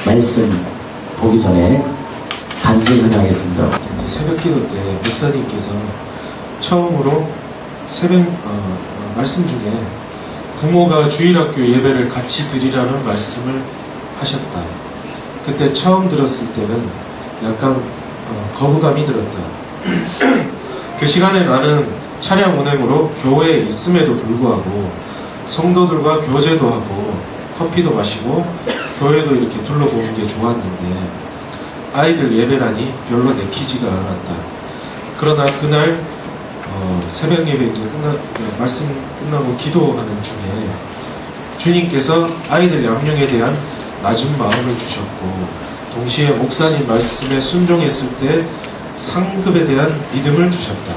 말씀 보기 전에 간증 하겠습니다. 새벽 기도 때 목사님께서 처음으로 새벽 말씀 중에 부모가 주일학교 예배를 같이 드리라는 말씀을 하셨다. 그때 처음 들었을 때는 약간 거부감이 들었다. 그 시간에 나는 차량 운행으로 교회에 있음에도 불구하고 성도들과 교제도 하고 커피도 마시고 교회도 이렇게 둘러보는 게 좋았는데 아이들 예배라니 별로 내키지가 않았다. 그러나 그날 새벽 예배 말씀 끝나고 기도하는 중에 주님께서 아이들 양육에 대한 낮은 마음을 주셨고 동시에 목사님 말씀에 순종했을 때 상급에 대한 믿음을 주셨다.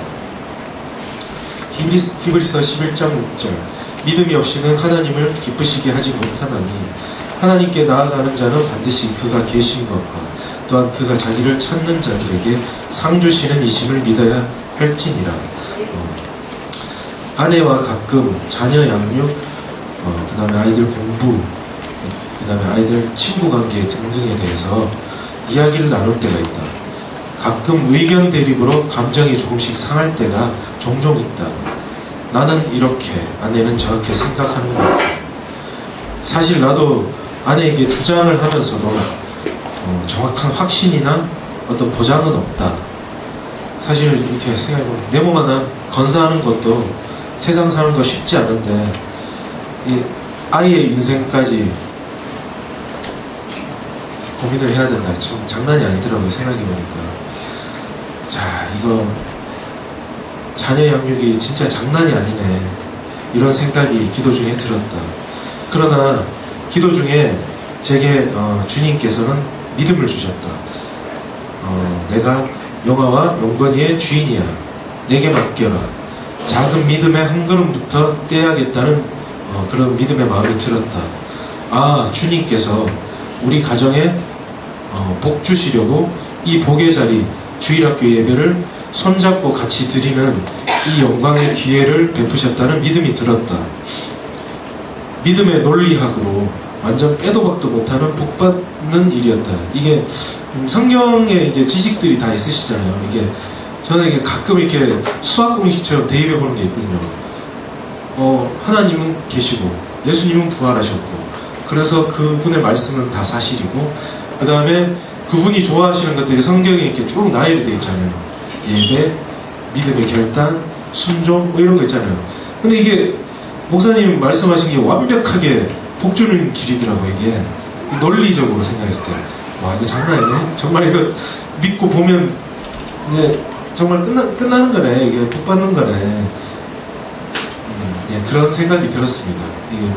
히브리서 11장 6절 믿음이 없이는 하나님을 기쁘시게 하지 못하나니 하나님께 나아가는 자는 반드시 그가 계신 것과 또한 그가 자기를 찾는 자들에게 상 주시는 이심을 믿어야 할지니라. 아내와 가끔 자녀 양육, 그 다음에 아이들 공부, 그 다음에 아이들 친구 관계 등등에 대해서 이야기를 나눌 때가 있다. 가끔 의견 대립으로 감정이 조금씩 상할 때가 종종 있다. 나는 이렇게, 아내는 저렇게 생각하는 것 같다. 사실 나도 아내에게 주장을 하면서도 정확한 확신이나 어떤 보장은 없다. 사실 이렇게 생각해보면 내 몸 하나 건사하는 것도 세상 사는 거 쉽지 않은데 이 아이의 인생까지 고민을 해야 된다. 참 장난이 아니더라고요. 생각해보니까. 자, 이거 자녀 양육이 진짜 장난이 아니네. 이런 생각이 기도 중에 들었다. 그러나 기도 중에 제게 주님께서는 믿음을 주셨다. 내가 영아와 용건이의 주인이야. 내게 맡겨라. 작은 믿음의 한 걸음부터 떼야겠다는 그런 믿음의 마음이 들었다. 아, 주님께서 우리 가정에 복 주시려고 이 복의 자리 주일학교 예배를 손잡고 같이 드리는 이 영광의 기회를 베푸셨다는 믿음이 들었다. 믿음의 논리학으로 완전 빼도 박도 못하는 복받는 일이었다. 이게 성경에 이제 지식들이 다 있으시잖아요. 이게 저는 이게 가끔 이렇게 수학 공식처럼 대입해 보는 게 있거든요. 하나님은 계시고 예수님은 부활하셨고 그래서 그분의 말씀은 다 사실이고 그 다음에 그분이 좋아하시는 것들이 성경에 이렇게 쭉 나열이 되어 있잖아요. 예배, 믿음의 결단, 순종 뭐 이런 거 있잖아요. 근데 이게 목사님 말씀하신 게 완벽하게 복 주는 길이더라고요. 이게 논리적으로 생각했을 때 와 이거 장난 아니네. 정말 이거 믿고 보면 이제 정말 끝나는 거네. 이게 복 받는 거네. 예, 그런 생각이 들었습니다. 이게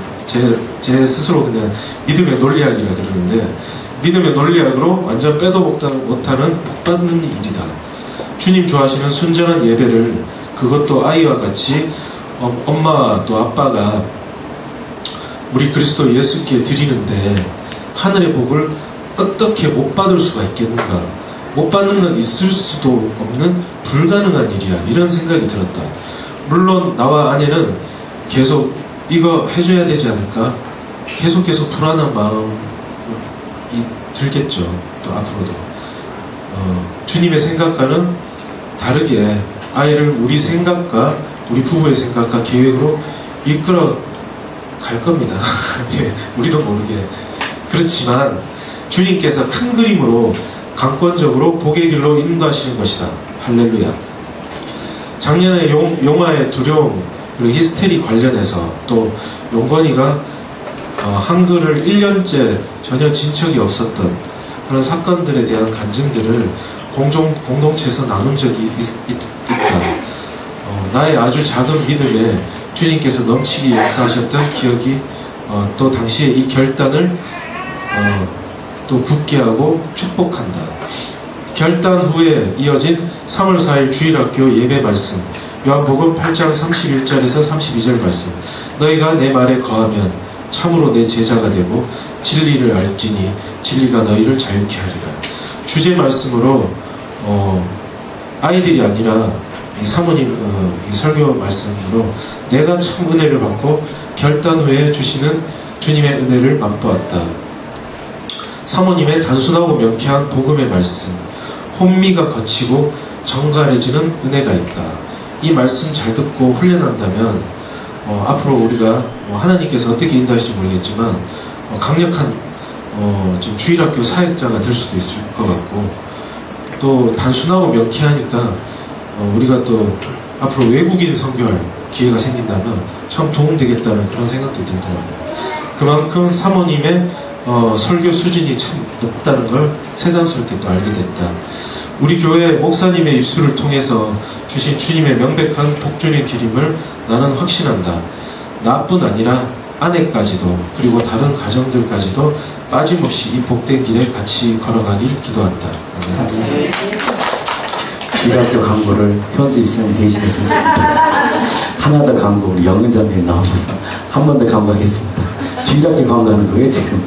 제 스스로 그냥 믿음의 논리학이라 그러는데 믿음의 논리학으로 완전 빼도 못하는 복 받는 일이다. 주님 좋아하시는 순전한 예배를 그것도 아이와 같이 엄마 또 아빠가 우리 그리스도 예수께 드리는데 하늘의 복을 어떻게 못 받을 수가 있겠는가. 못 받는 건 있을 수도 없는 불가능한 일이야. 이런 생각이 들었다. 물론 나와 아내는 계속 이거 해줘야 되지 않을까. 계속 불안한 마음이 들겠죠. 또 앞으로도 주님의 생각과는 다르게 아이를 우리 생각과 우리 부부의 생각과 계획으로 이끌어 갈 겁니다. 예, 우리도 모르게. 그렇지만 주님께서 큰 그림으로 강권적으로 복의 길로 인도하시는 것이다. 할렐루야. 작년에 용화의 두려움 그리고 히스테리 관련해서 또 용건이가 한글을 1년째 전혀 진척이 없었던 그런 사건들에 대한 간증들을 공동체에서 나눈 적이 있다. 나의 아주 작은 믿음에 주님께서 넘치게 역사하셨던 기억이 또 당시에 이 결단을 또 굳게 하고 축복한다. 결단 후에 이어진 3월 4일 주일학교 예배 말씀 요한복음 8장 31절에서 32절 말씀 너희가 내 말에 거하면 참으로 내 제자가 되고 진리를 알지니 진리가 너희를 자유케 하리라. 주제 말씀으로 아이들이 아니라 이 사모님 이 설교 말씀으로 내가 참 은혜를 받고 결단 후에 주시는 주님의 은혜를 맛보았다. 사모님의 단순하고 명쾌한 복음의 말씀, 혼미가 거치고 정갈해지는 은혜가 있다. 이 말씀 잘 듣고 훈련한다면 앞으로 우리가 하나님께서 어떻게 인도하실지 모르겠지만 강력한 좀 주일학교 사역자가 될 수도 있을 것 같고, 또 단순하고 명쾌하니까 우리가 또 앞으로 외국인 선교할 기회가 생긴다면 참 도움되겠다는 그런 생각도 들더라고요. 그만큼 사모님의 설교 수준이 참 높다는 걸 새삼스럽게 또 알게 됐다. 우리 교회 목사님의 입술을 통해서 주신 주님의 명백한 복주님 기림을 나는 확신한다. 나뿐 아니라 아내까지도, 그리고 다른 가정들까지도 빠짐없이 이 복된 길에 같이 걸어가길 기도한다. 주일학교 광고를 현수 입사님 대신해서 했습니다. 하나 더 광고, 우리 영은자님이 나오셔서 한 번 더 광고하겠습니다. 주일학교 광고하는 거예요, 지금.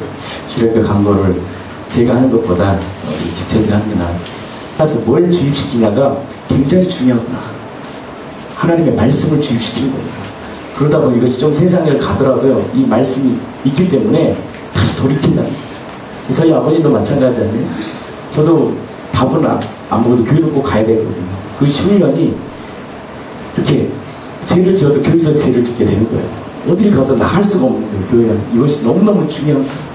주일학교 광고를 제가 하는 것보다 지체들이 하는 게 나아요. 그래서 뭘 주입시키냐가 굉장히 중요하구나. 하나님의 말씀을 주입시키는 거예요. 그러다 보니 이것이 좀 세상을 가더라도요, 이 말씀이 있기 때문에 다시 돌이킨다. 저희 아버님도 마찬가지 아니에요? 저도 밥은 안 먹어도 교회를 꼭 가야 되거든요. 그 11년이 이렇게 죄를 지어도 교회에서 죄를 짓게 되는 거예요. 어딜 가도 나갈 수가 없는 거예요, 교회는. 이것이 너무너무 중요한 거예요.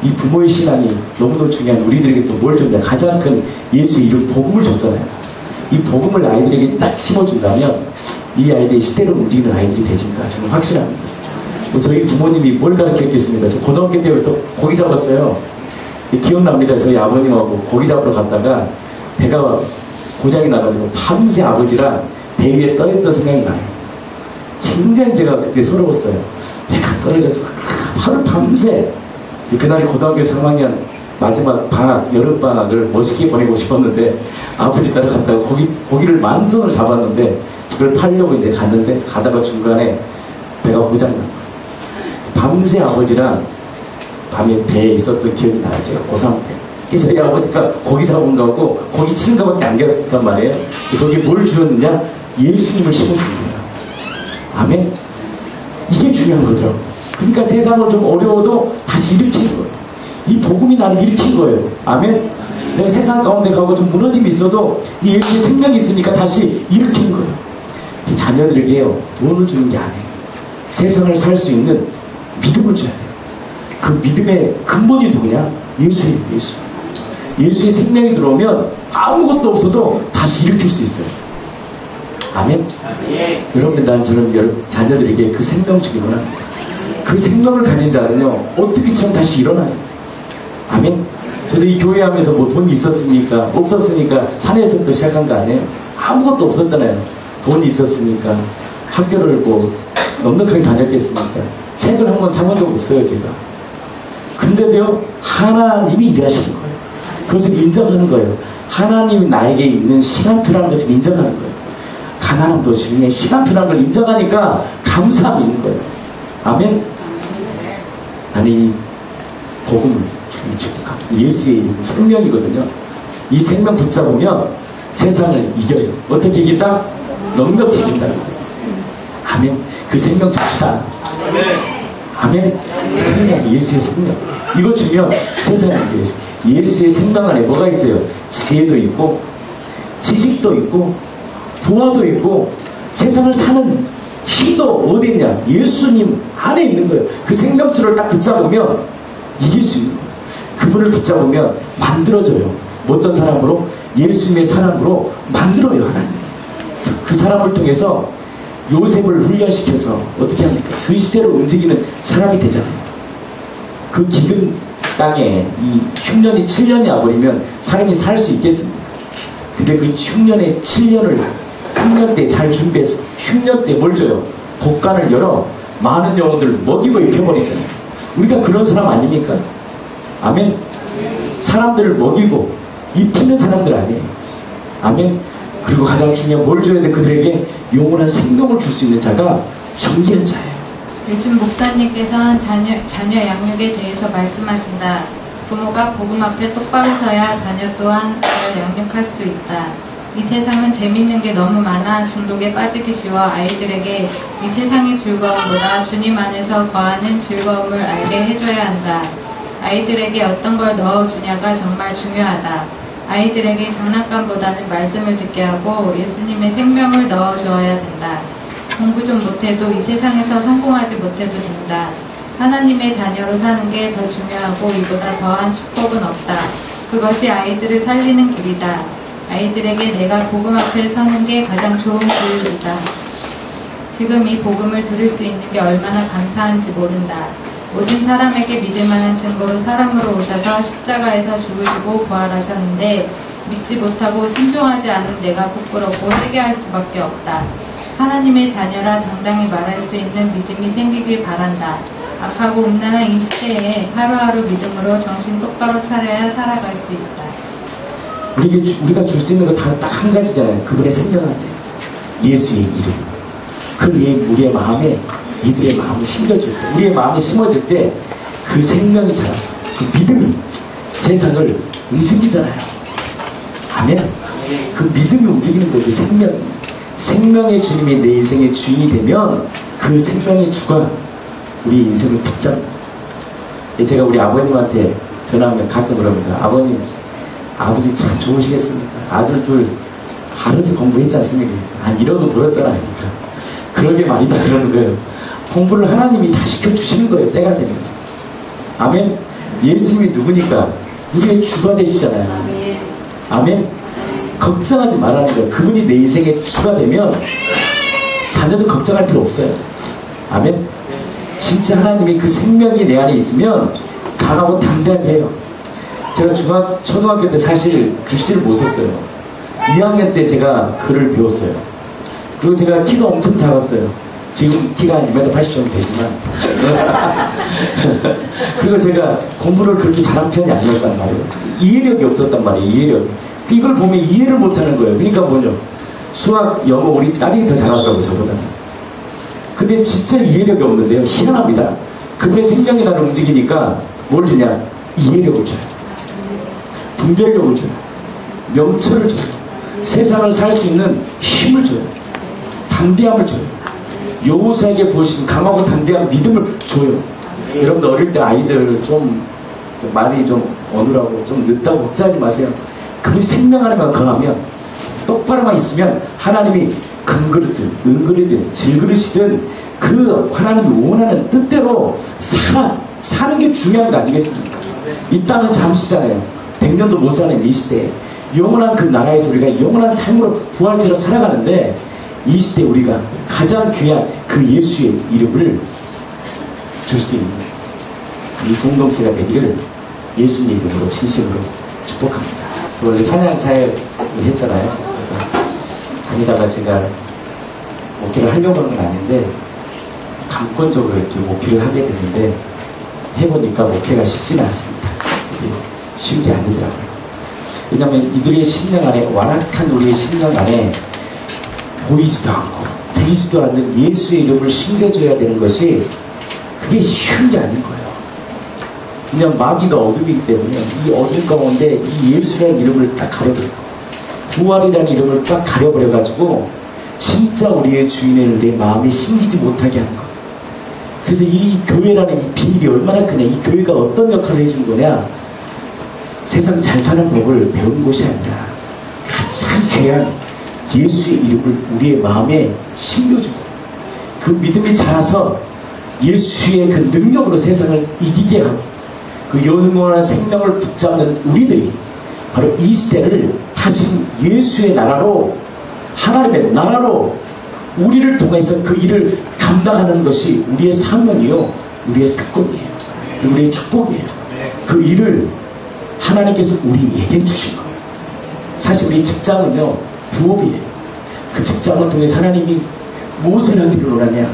이 부모의 신앙이 너무도 중요한, 우리들에게 또 뭘 줬냐. 가장 큰 예수의 이름 복음을 줬잖아요. 이 복음을 아이들에게 딱 심어준다면 이 아이들이 시대로 움직이는 아이들이 되니까 저는 확실합니다. 저희 부모님이 뭘 가르쳤겠습니까? 저 고등학교 때부터 고기 잡았어요. 기억납니다. 저희 아버님하고 고기 잡으러 갔다가 배가 고장이 나가지고 밤새 아버지랑 배 위에 떠있던 생각이 나요. 굉장히 제가 그때 서러웠어요. 배가 떨어져서 하루 밤새, 그날이 고등학교 3학년 마지막 방학, 여름방학을 멋있게 보내고 싶었는데 아버지 따라갔다가 고기를 만선을 잡았는데 그걸 팔려고 이제 갔는데 가다가 중간에 배가 고장난 거예요. 밤새 아버지랑 밤에 배에 있었던 기억이 나요. 제가 고3 때. 그래서 저희 아버지가 고기 잡은 거하고 고기 치는 거밖에 안 기억했단 말이에요. 거기에 뭘 주었느냐? 예수님을 심어준 거예요. 아멘? 이게 중요한 거더라고요. 그러니까 세상을 좀 어려워도 다시 일으키는 거예요. 이 복음이 나를 일으킨 거예요. 아멘? 내가 세상 가운데 가고 좀 무너짐이 있어도 이 예수의 생명이 있으니까 다시 일으키는 거예요. 자녀들에게요, 돈을 주는 게 아니에요. 세상을 살 수 있는 믿음을 줘야 돼요. 그 믿음의 근본이 누구냐? 예수예요, 예수. 예수의 생명이 들어오면 아무것도 없어도 다시 일으킬 수 있어요. 아멘? 여러분들, 저는 자녀들에게 그 생명 주기 원합니다. 그 생명을 가진 자는요, 어떻게처럼 다시 일어나요. 아멘? 저도 이 교회 하면서 뭐 돈이 있었습니까? 없었으니까 산에서부터 시작한 거 아니에요? 아무것도 없었잖아요. 돈이 있었으니까 학교를 뭐 넉넉하게 다녔겠습니까? 책을 한 권 사본 적 없어요, 제가. 근데도요, 하나님이 일하시는 거예요. 그것을 인정하는 거예요. 하나님이 나에게 있는 시간표라는 것을 인정하는 거예요. 가난함도 주님의 시간표라는 걸 인정하니까 감사함이 있는 거예요. 아멘? 나는 이 복음을 예수의 생명이거든요. 이 생명 붙잡으면 세상을 이겨요. 어떻게 이긴다? 넉넉히 이긴다는 거예요. 아멘. 그 생명 줍시다. 아멘. 생명, 예수의 생명. 이거 주면 세상을 이겨요. 예수의 생명 안에 뭐가 있어요? 지혜도 있고, 지식도 있고, 부하도 있고, 세상을 사는 힘도 어디 있냐? 예수님 안에 있는 거예요. 그 생명줄을 딱 붙잡으면 이길 수 있는 거예요. 그분을 붙잡으면 만들어져요. 어떤 사람으로? 예수님의 사람으로 만들어요, 하나님. 그 사람을 통해서 요셉을 훈련시켜서 어떻게 합니까? 그 시대로 움직이는 사람이 되잖아요. 그 기근 땅에 이 흉년이 7년이 와버리면 사람이 살 수 있겠습니까? 근데 그 흉년의 7년을 흉년 때 잘 준비해서 흉년 때 뭘 줘요? 복간을 열어 많은 영혼들을 먹이고 입혀버리잖아요. 우리가 그런 사람 아닙니까? 아멘. 사람들을 먹이고 입히는 사람들 아니에요. 아멘. 그리고 가장 중요한 뭘 줘야 돼? 그들에게 영원한 생명을 줄 수 있는 자가 존귀한 자예요. 요즘 목사님께서는 자녀 양육에 대해서 말씀하신다. 부모가 복음 앞에 똑바로 서야 자녀 또한 잘 양육할 수 있다. 이 세상은 재밌는 게 너무 많아 중독에 빠지기 쉬워 아이들에게 이 세상의 즐거움보다 주님 안에서 거하는 즐거움을 알게 해줘야 한다. 아이들에게 어떤 걸 넣어주냐가 정말 중요하다. 아이들에게 장난감보다는 말씀을 듣게 하고 예수님의 생명을 넣어주어야 된다. 공부 좀 못해도 이 세상에서 성공하지 못해도 된다. 하나님의 자녀로 사는 게 더 중요하고 이보다 더한 축복은 없다. 그것이 아이들을 살리는 길이다. 아이들에게 내가 복음 앞에 서는 게 가장 좋은 교육이다. 지금 이 복음을 들을 수 있는 게 얼마나 감사한지 모른다. 모든 사람에게 믿을 만한 증거로 사람으로 오셔서 십자가에서 죽으시고 부활하셨는데 믿지 못하고 순종하지 않은 내가 부끄럽고 회개할 수밖에 없다. 하나님의 자녀라 당당히 말할 수 있는 믿음이 생기길 바란다. 악하고 음란한 이 시대에 하루하루 믿음으로 정신 똑바로 차려야 살아갈 수 있다. 우리가 줄 수 있는 거 다 딱 한 가지잖아요. 그분의 생명한테 예수의 이름. 그 우리의 마음에 이들의 마음을 심겨줄 때, 우리의 마음에 심어질 때 그 생명이 자랐어. 그 믿음이 세상을 움직이잖아요. 아멘. 그 믿음이 움직이는 거예요. 그 생명의 주님이 내 인생의 주인이 되면 그 생명의 주가 우리 인생을 붙잡는. 제가 우리 아버님한테 전화하면 가끔 그럽니다. 아버님, 아버지 참 좋으시겠습니까? 아들 둘 알아서 공부했지 않습니까? 한 1억은 벌었잖아. 그러니까 그러게 말이다 그러는 거예요. 공부를 하나님이 다 시켜주시는 거예요. 때가 되면. 아멘. 예수님이 누구니까? 우리의 주가 되시잖아요. 아멘. 아멘. 걱정하지 말라는 거예요. 그분이 내 인생의 주가 되면 자녀도 걱정할 필요 없어요. 아멘. 진짜 하나님이 그 생명이 내 안에 있으면 강하고 담대하게 해요. 제가 초등학교 때 사실 글씨를 못 썼어요. 2학년 때 제가 글을 배웠어요. 그리고 제가 키가 엄청 작았어요. 지금 키가 한 2m 80 정도 되지만 그리고 제가 공부를 그렇게 잘한 편이 아니었단 말이에요. 이해력이 없었단 말이에요. 이해력. 이걸 보면 이해를 못하는 거예요. 그러니까 뭐냐, 수학, 영어 우리 딸이 더 잘하더라고요. 저보다는. 근데 진짜 이해력이 없는데요. 희한합니다. 그분의 생명이 나를 움직이니까 뭘 주냐, 이해력을 줘요. 분별력을 줘요. 명철을 줘요. 세상을 살 수 있는 힘을 줘요. 담대함을 줘요. 여호수아에게 보시면 강하고 담대한 믿음을 줘요. 여러분들 어릴 때 아이들 좀 말이 좀 어느라고 좀 늦다고 걱정하지 마세요. 그분이 생명 안에만 강하면, 똑바로만 있으면 하나님이 금그릇든 은그릇든 질그릇이든 그 하나님이 원하는 뜻대로 사는 게 중요한 거 아니겠습니까? 이 땅은 잠시잖아요. 100년도 못 사는 이 시대에 영원한 그 나라에서 우리가 영원한 삶으로 부활체로 살아가는데, 이 시대에 우리가 가장 귀한 그 예수의 이름을 줄 수 있는 이 공동체가 되기를 예수님 이름으로 진심으로 축복합니다. 저 원래 찬양 사역을 했잖아요. 그래서 다니다가 제가 목회를 하려고 하는 건 아닌데 감권적으로 이렇게 목회를 하게 됐는데, 해보니까 목회가 쉽지는 않습니다. 쉬운 게 아니더라고요. 왜냐하면 이들의 심령 안에, 완악한 우리의 심령 안에 보이지도 않고 들리지도 않는 예수의 이름을 심겨줘야 되는 것이, 그게 쉬운 게 아닌 거예요. 그냥 마귀가 어둠이기 때문에 이 어둠 가운데 이 예수라는 이름을 딱 가려버리고, 부활이라는 이름을 딱 가려버려가지고 진짜 우리의 주인을 내 마음에 심기지 못하게 하는 거예요. 그래서 이 교회라는 이 비밀이 얼마나 크냐, 이 교회가 어떤 역할을 해준 거냐, 세상 잘 사는 법을 배운 곳이 아니라 가장 귀한 예수의 이름을 우리의 마음에 심겨주고, 그 믿음이 자라서 예수의 그 능력으로 세상을 이기게 하고, 그 영원한 생명을 붙잡는 우리들이 바로 이 시대를 다시 예수의 나라로, 하나님의 나라로 우리를 통해서 그 일을 감당하는 것이 우리의 사명이요, 우리의 특권이에요, 우리의 축복이에요. 그 일을 하나님께서 우리에게 주신 거예요. 사실 우리 직장은요, 부업이에요. 그 직장을 통해서 하나님이 무엇을 하기를 원하냐,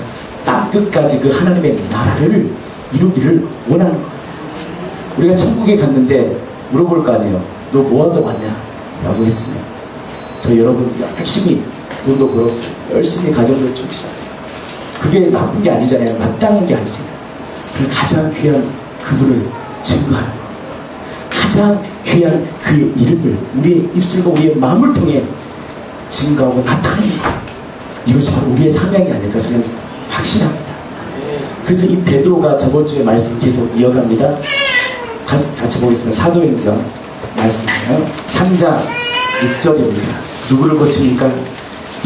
땅끝까지 그 하나님의 나라를 이루기를 원하는 거예요. 우리가 천국에 갔는데 물어볼 거 아니에요. 너 뭐하다 왔냐? 라고 했으면, 저 여러분들 열심히 돈도 벌었고 열심히 가정을 충실했어요. 그게 나쁜 게 아니잖아요. 마땅한 게 아니잖아요. 그 가장 귀한 그분을 증거하는 거예요. 가장 귀한 그의 이름을 우리의 입술과 우리의 마음을 통해 증거하고 나타내는 거예요. 이것이 바로 우리의 사명이 아닐까 저는 확신합니다. 그래서 이 베드로가 저번 주에 말씀 계속 이어갑니다. 같이 보겠습니다. 사도행전 말씀이에요. 3장 6절입니다. 누구를 거칩니까?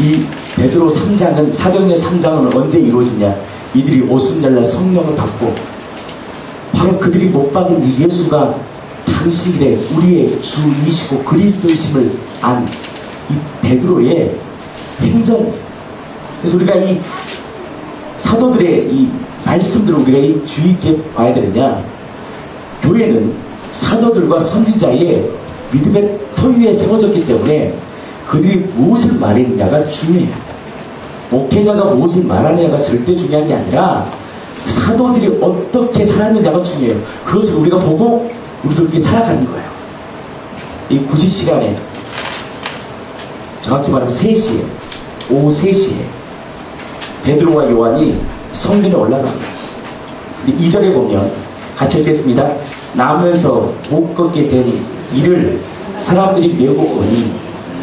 이 베드로 3장은, 사도행전 3장은 언제 이루어지냐? 이들이 오순절날 성령을 받고 바로 그들이 못 박은 이 예수가 당신들의 우리의 주이시고 그리스도이심을 안 이 베드로의 행전. 그래서 우리가 이 사도들의 이 말씀들을 우리가 이 주의 있게 봐야 되느냐? 교회는 사도들과 선지자의 믿음의 터 위에 세워졌기 때문에 그들이 무엇을 말했느냐가 중요해요. 목회자가 무엇을 말하느냐가 절대 중요한 게 아니라 사도들이 어떻게 살았느냐가 중요해요. 그것을 우리가 보고 우리도 그렇게 살아가는 거예요. 이 구시 시간에, 정확히 말하면 3시에, 오후 3시에 베드로와 요한이 성전에 올라갑니다. 근데 2절에 보면 같이 읽겠습니다. 나무에서 못 걷게 된 이를 사람들이 메고 오니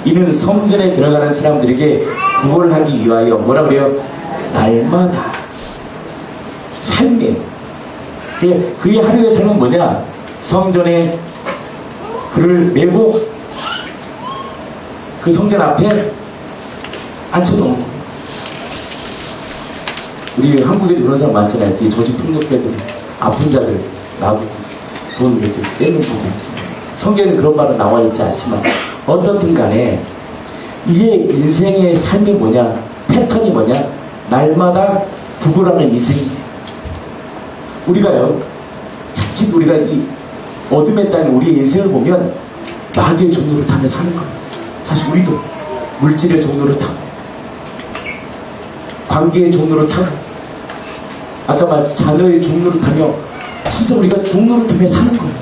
이는 성전에 들어가는 사람들에게 구걸을 하기 위하여 뭐라 그래요? 날마다 삶에 그의 하루의 삶은 뭐냐? 성전에 그를 메고 그 성전 앞에 앉혀놓은 거예요. 우리 한국에도 그런 사람 많잖아요. 뒤에 저주폭력배들, 아픈 자들 놔두고 돈 이렇게 떼는 분들 있잖아요. 성경에는 그런 말은 나와 있지 않지만 어떻든 간에 이의 인생의 삶이 뭐냐? 패턴이 뭐냐? 날마다 구걸하는 인생이에요. 우리가요, 자칫 우리가 이 어둠의 땅에 우리의 인생을 보면 마귀의 종로를 타며 사는 거예요. 사실 우리도 물질의 종로를 타고 관계의 종로를 타고 아까 말한 자녀의 종로를 타며 진짜 우리가 종로를 타며 사는 거예요.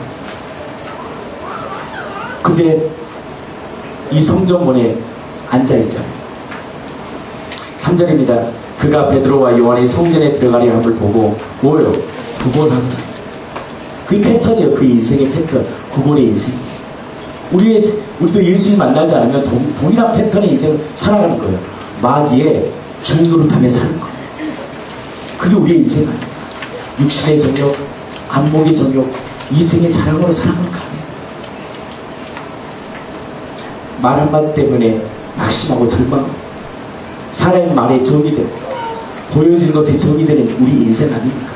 근데 이 성전문에 앉아있잖아요. 3절입니다. 그가 베드로와 요한이 성전에 들어가려 함을 보고 뭐예요? 구걸하는 거예요. 그 패턴이에요. 그 인생의 패턴. 구걸의 인생. 우리도 예수님 만나지 않으면 동일한 패턴의 인생을 살아가는 거예요. 마귀의 종노릇하며 사는 거예요. 그게 우리의 인생 아닙니까? 육신의 정욕, 안목의 정욕, 이생의 자랑으로 살아가는 거 아니에요. 말 한마디 때문에 낙심하고 절망하고 사람의 말에 적이 되고 보여진 것에 적이 되는 우리 인생 아닙니까?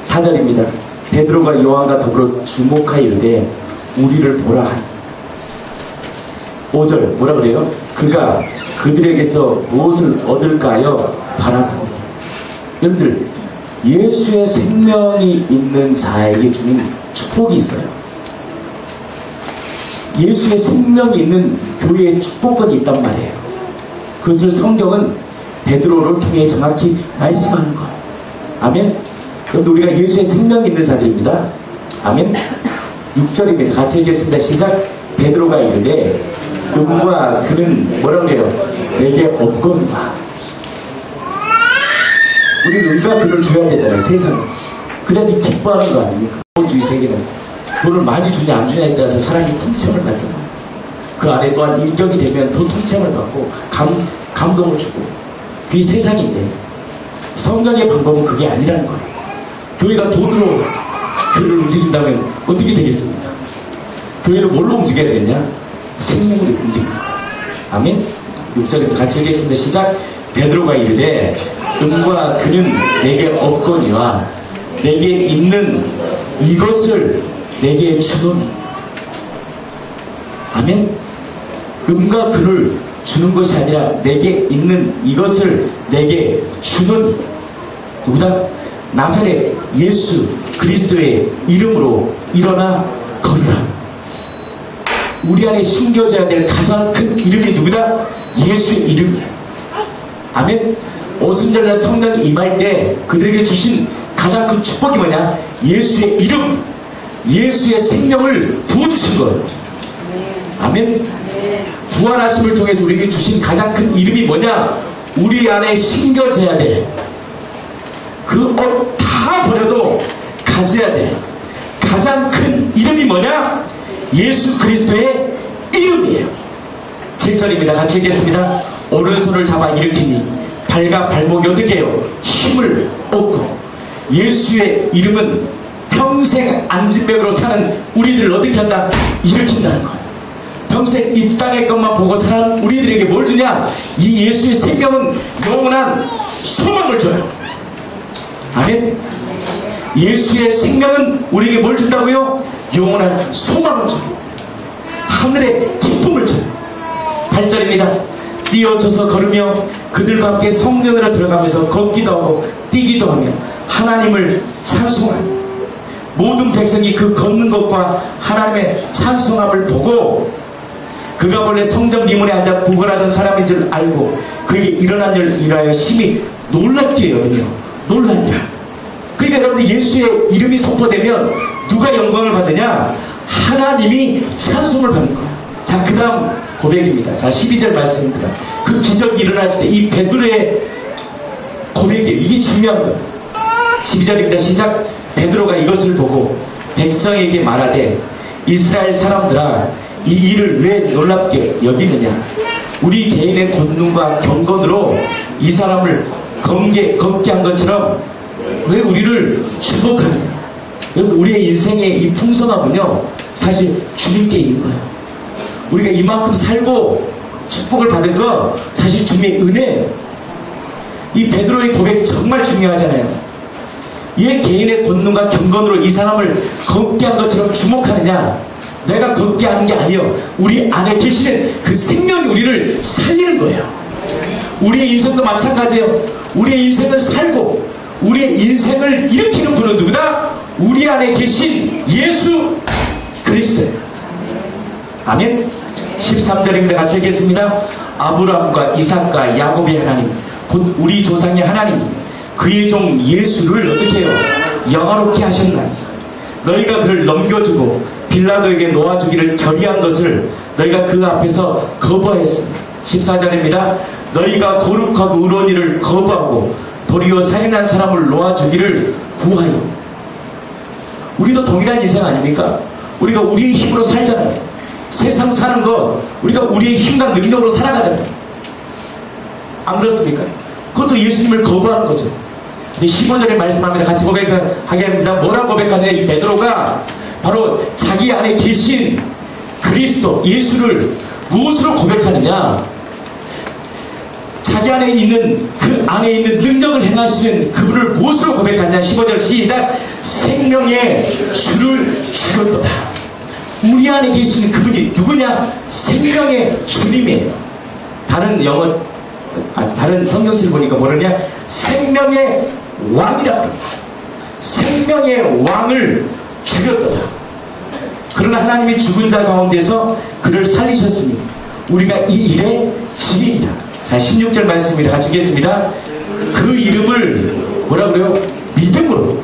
4절입니다. 베드로가 요한과 더불어 주목하여 이르되 우리를 보라 하니. 5절 뭐라 그래요? 그가 그들에게서 무엇을 얻을까요? 바라보니. 여러분들, 예수의 생명이 있는 자에게 주는 축복이 있어요. 예수의 생명이 있는 교회에 축복권이 있단 말이에요. 그것을 성경은 베드로를 통해 정확히 말씀하는 거예요. 아멘. 그런데 우리가 예수의 생명이 있는 자들입니다. 아멘. 6절입니다. 같이 읽겠습니다. 시작. 베드로가 이르되 음과 그는 뭐라고 해요? 내게 없거니와. 우리는 음과 그를 줘야 되잖아요. 세상에. 그래야지 기뻐하는 거 아닙니까? 주의 세계는 돈을 많이 주냐 안 주냐에 따라서 사람이 통칭을 받잖아요. 그 안에 또한 인격이 되면 더 통칭을 받고 감동을 주고. 그게 세상인데 성경의 방법은 그게 아니라는 거예요. 교회가 돈으로 교회를 움직인다면 어떻게 되겠습니까? 교회를 뭘로 움직여야 되겠냐? 생명으로 움직입니다. 아멘. 6절에 같이 읽겠습니다. 시작. 베드로가 이르되 음과 그는 내게 없거니와 내게 있는 이것을 내게 주노니. 아멘. 음과 그를 주는 것이 아니라 내게 있는 이것을 내게 주노니. 누구다? 나사렛 예수 그리스도의 이름으로 일어나 걸으라. 우리 안에 심겨져야 될 가장 큰 이름이 누구다? 예수의 이름이에요. 아멘. 오순절날 성령이 임할 때 그들에게 주신 가장 큰 축복이 뭐냐? 예수의 이름, 예수의 생명을 부어주신 거예요. 아멘. 부활하심을 통해서 우리에게 주신 가장 큰 이름이 뭐냐? 우리 안에 심겨져야 돼. 그 옷 다 버려도 가져야 돼. 가장 큰 이름이 뭐냐? 예수 그리스도의 이름이에요. 7절입니다. 같이 읽겠습니다. 오른손을 잡아 일으키니 발과 발목이 어떻게 해요? 힘을 얻고. 예수의 이름은 평생 안진뱅으로 사는 우리들을 어떻게 한다? 일으킨다는 거예요. 평생 이 땅의 것만 보고 사는 우리들에게 뭘 주냐? 이 예수의 생명은 영원한 소망을 줘요. 아멘. 예수의 생명은 우리에게 뭘 준다고요? 영원한 소망을 줘요. 하늘의 기쁨을 줘요. 8절입니다. 뛰어서서 걸으며 그들과 함께 성전으로 들어가면서 걷기도 하고 뛰기도 하며 하나님을 찬송하여 모든 백성이 그 걷는 것과 하나님의 찬송함을 보고 그가 원래 성전 미문에 앉아 구걸하던 사람인 줄 알고 그에게 일어난 일을 인하여 심히 놀랍게 여기며 놀라니라. 그러니까 여러분들 예수의 이름이 선포되면 누가 영광을 받느냐? 하나님이 찬송을 받는 거야. 자, 그 다음 고백입니다. 자, 12절 말씀입니다. 그 기적이 일어났을 때 이 베드로의 고백이에요. 이게 중요한 거예요. 12절입니다. 시작. 베드로가 이것을 보고 백성에게 말하되 이스라엘 사람들아 이 일을 왜 놀랍게 여기느냐? 우리 개인의 권능과 경건으로 이 사람을 걷게 한 것처럼 왜 우리를 주목하느냐? 여러분, 우리의 인생의 이 풍성함은요 사실 주님께 있는 거예요. 우리가 이만큼 살고 축복을 받은 건 사실 주님의 은혜예요. 이 베드로의 고백이 정말 중요하잖아요. 얘 개인의 권능과 경건으로 이 사람을 걷게 한 것처럼 주목하느냐? 내가 걷게 하는 게 아니에요. 우리 안에 계시는 그 생명이 우리를 살리는 거예요. 우리의 인생도 마찬가지예요. 우리의 인생을 살고 우리의 인생을 일으키는 분은 누구다? 우리 안에 계신 예수 그리스도예요. 아멘. 13절입니다. 같이 읽겠습니다. 아브라함과 이삭과 야곱의 하나님 곧 우리 조상의 하나님이 그의 종 예수를 어떻게 해요? 영화롭게 하셨나니 너희가 그를 넘겨주고 빌라도에게 놓아주기를 결의한 것을 너희가 그 앞에서 거부하였으니 14절입니다. 너희가 거룩하고 의로운 일을 거부하고 도리어 살인한 사람을 놓아주기를 구하여. 우리도 동일한 인생 아닙니까? 우리가 우리의 힘으로 살잖아요. 세상 사는 것 우리가 우리의 힘과 능력으로 살아가잖아요. 안 그렇습니까? 그것도 예수님을 거부하는 거죠. 15절에 말씀합니다. 같이 고백하겠습니다. 뭐라고 고백하느냐? 이 베드로가 바로 자기 안에 계신 그리스도 예수를 무엇으로 고백하느냐? 자기 안에 있는 그 안에 있는 능력을 행하시는 그분을 무엇으로 고백하느냐? 15절 시작. 생명의 주를 주셨도다. 우리 안에 계시는 그분이 누구냐? 생명의 주님이에요. 다른 성경책을 보니까 뭐라냐? 생명의 왕이라고 합니다. 생명의 왕을 죽였도다. 그러나 하나님이 죽은 자 가운데서 그를 살리셨으니 우리가 이 일의 증인이다. 자, 16절 말씀입니다. 같이 읽겠습니다. 그 이름을 뭐라 그래요? 믿음으로.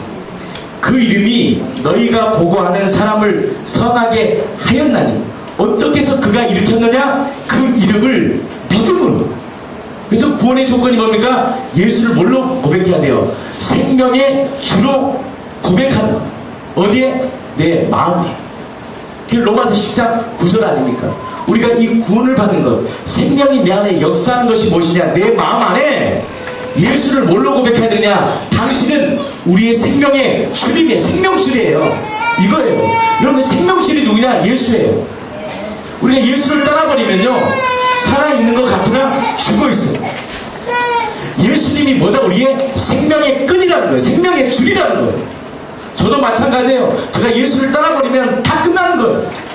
그 이름이 너희가 보고하는 사람을 선하게 하였나니 어떻게 해서 그가 일으켰느냐? 그 이름을 믿음으로. 그래서 구원의 조건이 뭡니까? 예수를 뭘로 고백해야 돼요? 생명의 주로 고백하는. 어디에? 내 마음에. 그게 로마서 10장 9절 아닙니까? 우리가 이 구원을 받은 것, 생명이 내 안에 역사하는 것이 무엇이냐? 내 마음 안에 예수를 뭘로 고백해야 되느냐? 당신은 우리의 생명의 주님이에요. 생명줄이에요. 이거예요. 여러분, 생명줄이 누구냐? 예수예요. 우리가 예수를 떠나버리면요, 살아있는 것 같으나 죽어있어요. 예수님이 뭐다? 우리의 생명의 끈이라는 거예요. 생명의 줄이라는 거예요. 저도 마찬가지예요. 제가 예수를 떠나버리면 다 끝나는 거예요.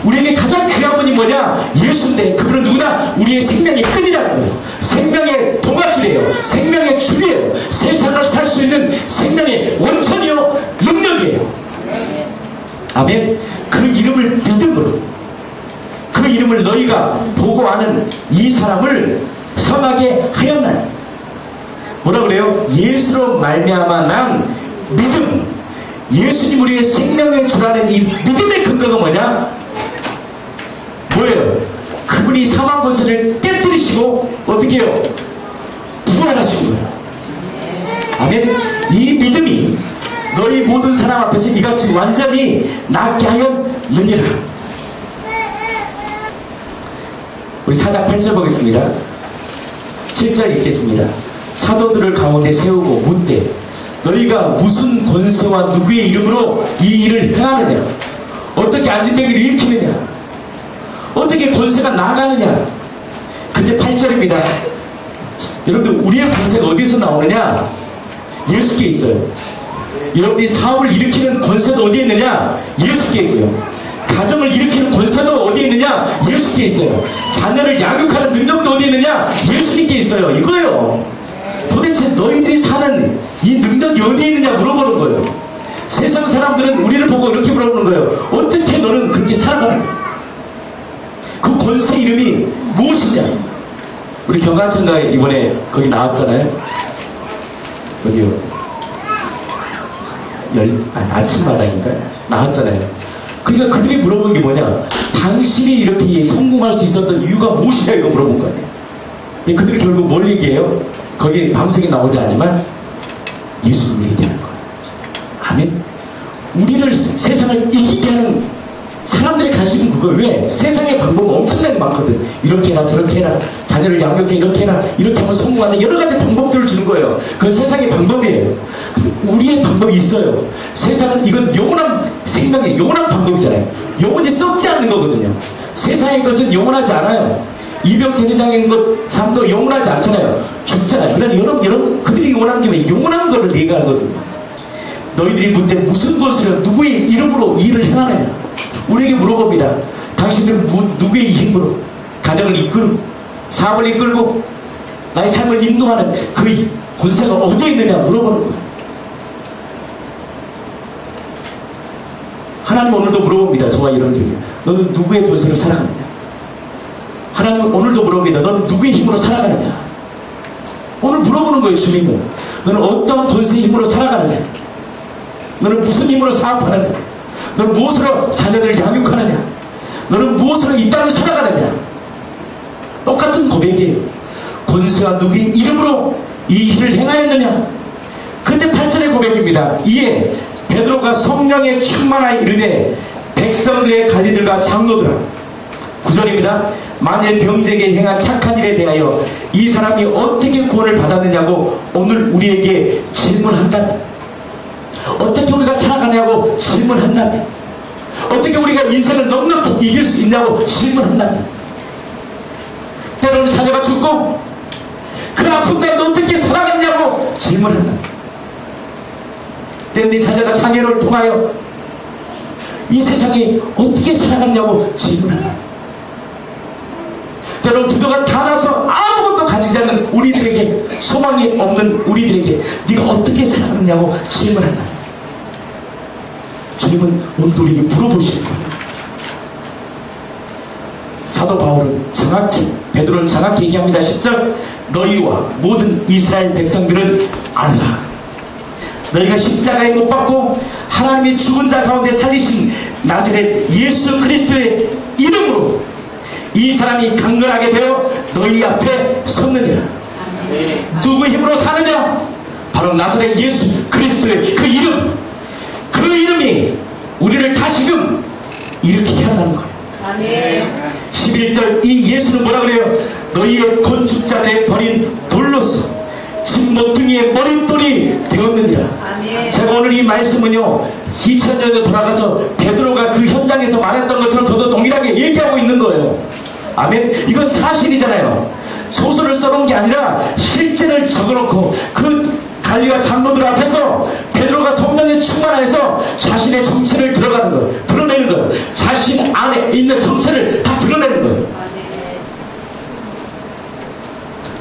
우리에게 가장 귀한 분이 뭐냐? 예수인데 그분은 누구다? 우리의 생명의 끈이라는 거예요. 생명의 동아줄이에요. 생명의 줄이에요. 세상을 살 수 있는 생명의 원천이요 능력이에요. 아멘. 그 이름을 믿음으로, 그 이름을 너희가 보고 아는 이 사람을 선하게 하였나니. 뭐라 그래요? 예수로 말미암아 난 믿음. 예수님 우리의 생명의 주라는 이 믿음의 근거가 뭐냐? 뭐예요? 그분이 사망 권세를 깨뜨리시고 어떻게 해요? 부활하신 거예요. 아멘. 이 믿음이 너희 모든 사람 앞에서 이같이 완전히 낫게 하였느니라. 우리 4장 8절 보겠습니다. 7절 읽겠습니다. 사도들을 가운데 세우고 묻되 너희가 무슨 권세와 누구의 이름으로 이 일을 행하느냐, 어떻게 안진뱅이를 일으키느냐, 어떻게 권세가 나가느냐. 근데 8절입니다. 여러분들, 우리의 권세가 어디서 나오느냐? 예수께 있어요. 여러분들이 사업을 일으키는 권세도 어디에 있느냐? 예수께 있고요. 가정을 일으키는 권세도 어디에 있느냐? 예수께 있어요. 자녀를 양육하는 능력도 어디에 있느냐? 예수님께 있어요. 이거예요. 도대체 너희들이 사는 이 능력이 어디에 있느냐 물어보는 거예요. 세상 사람들은 우리를 보고 이렇게 물어보는 거예요. 어떻게 너는 그렇게 살아가는 거야? 그 권세 이름이 무엇이냐? 우리 경관천가에 이번에 거기 나왔잖아요. 어디요? 아침마당인가? 나왔잖아요. 그러니까 그들이 물어본 게 뭐냐? 당신이 이렇게 성공할 수 있었던 이유가 무엇이냐? 이거 물어본 거 아니에요. 근데 그들이 결국 뭘 얘기해요? 거기 방송에 나오지 않지만 예수님을 얘기하는 거예요. 아멘. 우리를 세상을 이기게 하는 사람들의 관심은 그거. 왜? 세상의 방법은 엄청나게 많거든. 이렇게 해라 저렇게 해라, 자녀를 양육해 이렇게 해라, 이렇게 하면 성공하는 여러 가지 방법들을 주는 거예요. 그건 세상의 방법이에요. 근데 우리의 방법이 있어요. 세상은 이건 영원한 생명의 영원한 방법이잖아요. 영원히 썩지 않는 거거든요. 세상의 것은 영원하지 않아요. 이병철회장의 것 삶도 영원하지 않잖아요. 죽잖아요. 그러나 여러분 그들이 원하는 게 왜 영원한 거를 얘기하거든요. 너희들이 문제 무슨 것으로 누구의 이름으로 일을 행하느냐? 우리에게 물어봅니다. 당신들은 누구의 힘으로 가정을 이끌고 사업을 이끌고 나의 삶을 인도하는 그 권세가 어디에 있느냐 물어보는 거예요. 하나님 오늘도 물어봅니다. 저와 여러분들에게 너는 누구의 권세로 살아가느냐? 하나님은 오늘도 물어봅니다. 너는 누구의 힘으로 살아가느냐? 오늘 물어보는 거예요. 주님은 너는 어떤 권세의 힘으로 살아가느냐? 너는 무슨 힘으로 사업하느냐? 너는 무엇으로 자녀들을 양육하느냐? 너는 무엇으로 이 땅을 살아가느냐? 똑같은 고백이에요. 권세와 누구의 이름으로 이 일을 행하였느냐? 그때 8절의 고백입니다. 이에 베드로가 성령의 충만하여 이르되 백성들의 관리들과 장로들아, 9절입니다. 만일 병제에게 행한 착한 일에 대하여 이 사람이 어떻게 구원을 받았느냐고 오늘 우리에게 질문한다면, 어떻게 우리가 살아가냐고 질문한다면, 어떻게 우리가 인생을 넉넉히 이길 수 있냐고 질문한다면, 때로는 자녀가 죽고 그 아픔 가운데 어떻게 살아갔냐고 질문한다면, 때로는 자녀가 장애를 통하여 이 세상에 어떻게 살아갔냐고 질문한다면, 때로는 부도가 다 나서 아무것도 가지지 않는 우리들에게, 소망이 없는 우리들에게 네가 어떻게 살아갔냐고 질문한다. 주님은 오늘 우리에게 물어보실 거예요. 사도 바울은 정확히, 베드로는 정확히 얘기합니다. 10절, 너희와 모든 이스라엘 백성들은 알라. 너희가 십자가에 못 박고 하나님의 죽은 자 가운데 살리신 나사렛 예수 그리스도의 이름으로 이 사람이 강건하게 되어 너희 앞에 섰느니라. 누구 힘으로 사느냐? 바로 나사렛 예수 그리스도의 그 이름, 그 이름이 우리를 다시금 일으키게 한다는 거예요. 아멘. 11절, 이 예수는 뭐라 그래요? 너희의 건축자들의 버린 돌로서 집 모퉁이의 머릿돌이 되었느니라. 아멘. 제가 오늘 이 말씀은요 2000년에 돌아가서 베드로가 그 현장에서 말했던 것처럼 저도 동일하게 얘기하고 있는 거예요. 아멘. 이건 사실이잖아요. 소설을 써놓은 게 아니라 실제를 적어놓고 그 관리와 장로들 앞에서 베드로가 성령에 충만해서 자신의 정체를 들어가는 거예요. 드러내는 거예요. 자신 안에 있는 정체를 다 드러내는 거예요.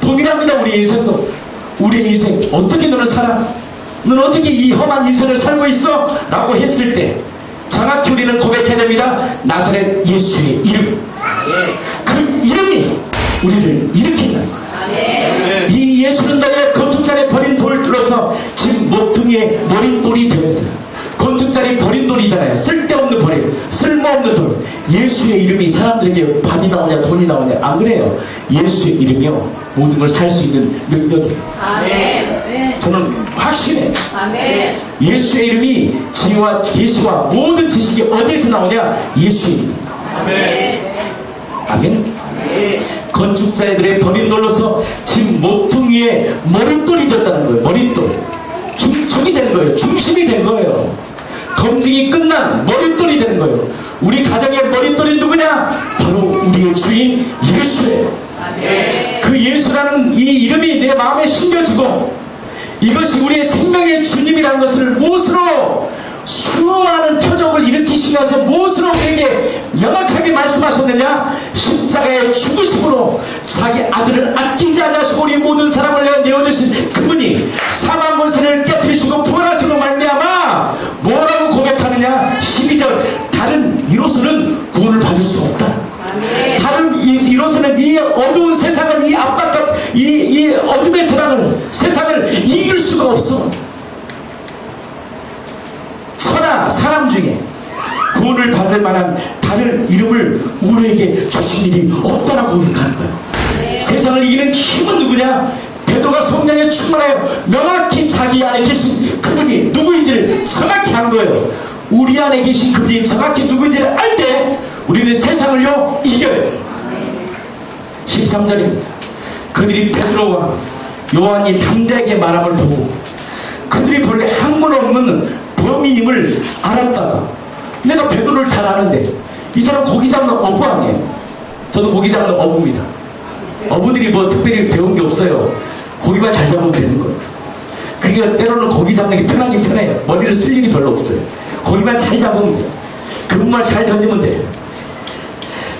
동일합니다. 우리 인생도. 우리의 인생 어떻게 너는 살아? 너는 어떻게 이 험한 인생을 살고 있어? 라고 했을 때 정확히 우리는 고백해야 됩니다. 나사렛 예수의 이름, 그 이름이 우리를 일으킨다는 거예요. 이 예수는 너의 건축자의 버린 돌로서 집 모퉁이의 머릿돌이 되었다. 건축자의 버린 돌이잖아요. 쓸데없는 버린, 쓸모없는 돌. 예수의 이름이 사람들에게 밥이 나오냐 돈이 나오냐, 안 그래요. 예수의 이름이요 모든 걸 살 수 있는 능력이에요. 아멘. 저는 확신해. 아멘. 예수의 이름이 지혜와 계시와 모든 지식이 어디에서 나오냐? 예수의 이름입니다. 아멘. 아멘. 건축자들의 버린 돌로서 집 모퉁이의 머릿돌이 됐다는 거예요. 머릿돌. 중축이 되는 거예요. 중심이 된 거예요. 검증이 끝난 머릿돌이 되는 거예요. 우리 가정의 머릿돌이 누구냐? 바로 우리의 주인 예수예요. 그 예수라는 이 이름이 내 마음에 심겨지고 이것이 우리의 생명의 주님이라는 것을 무엇으로 수많은 표적을 일으키시면서 무엇으로 우리에게 명확하게 말씀하셨느냐? 십자가의 죽으심으로 자기 아들을 아끼지 않으시고 우리 모든 사람을 위해 내어주신 그분이 사망 권세를 깨뜨리시고 부활하시고 말미암아 뭐라고 고백하느냐? 12절 다른 이로서는 구원을 받을 수 없다. 다른 이로서는 이 어두운 세상을 이 압박과 이 어둠의 세상을 이길 수가 없어. 천하 사람 중에 구원을 받을 만한 다른 이름을 우리에게 주신 일이 없다라고 고백하는 거예요. 세상을 이기는 힘은 누구냐? 베드로가 성령에 충만하여 명확히 자기 안에 계신 그분이 누구인지를 정확히 한 거예요. 우리 안에 계신 그분이 정확히 누구인지를 알 때 우리는 세상을요 이겨요. 13절입니다. 그들이 베드로와 요한이 담대하게 말함을 보고 그들이 본래 학문 없는 범인임을 알았다가 내가 베드로를 잘 아는데 이 사람 고기 잡는 어부 아니에요. 저도 고기 잡는 어부입니다. 어부들이 뭐 특별히 배운 게 없어요. 고기만 잘 잡으면 되는 거예요. 그게 때로는 고기 잡는 게 편하긴 편해요. 머리를 쓸 일이 별로 없어요. 고기만 잘 잡으면 돼요. 그분만 잘 던지면 돼요.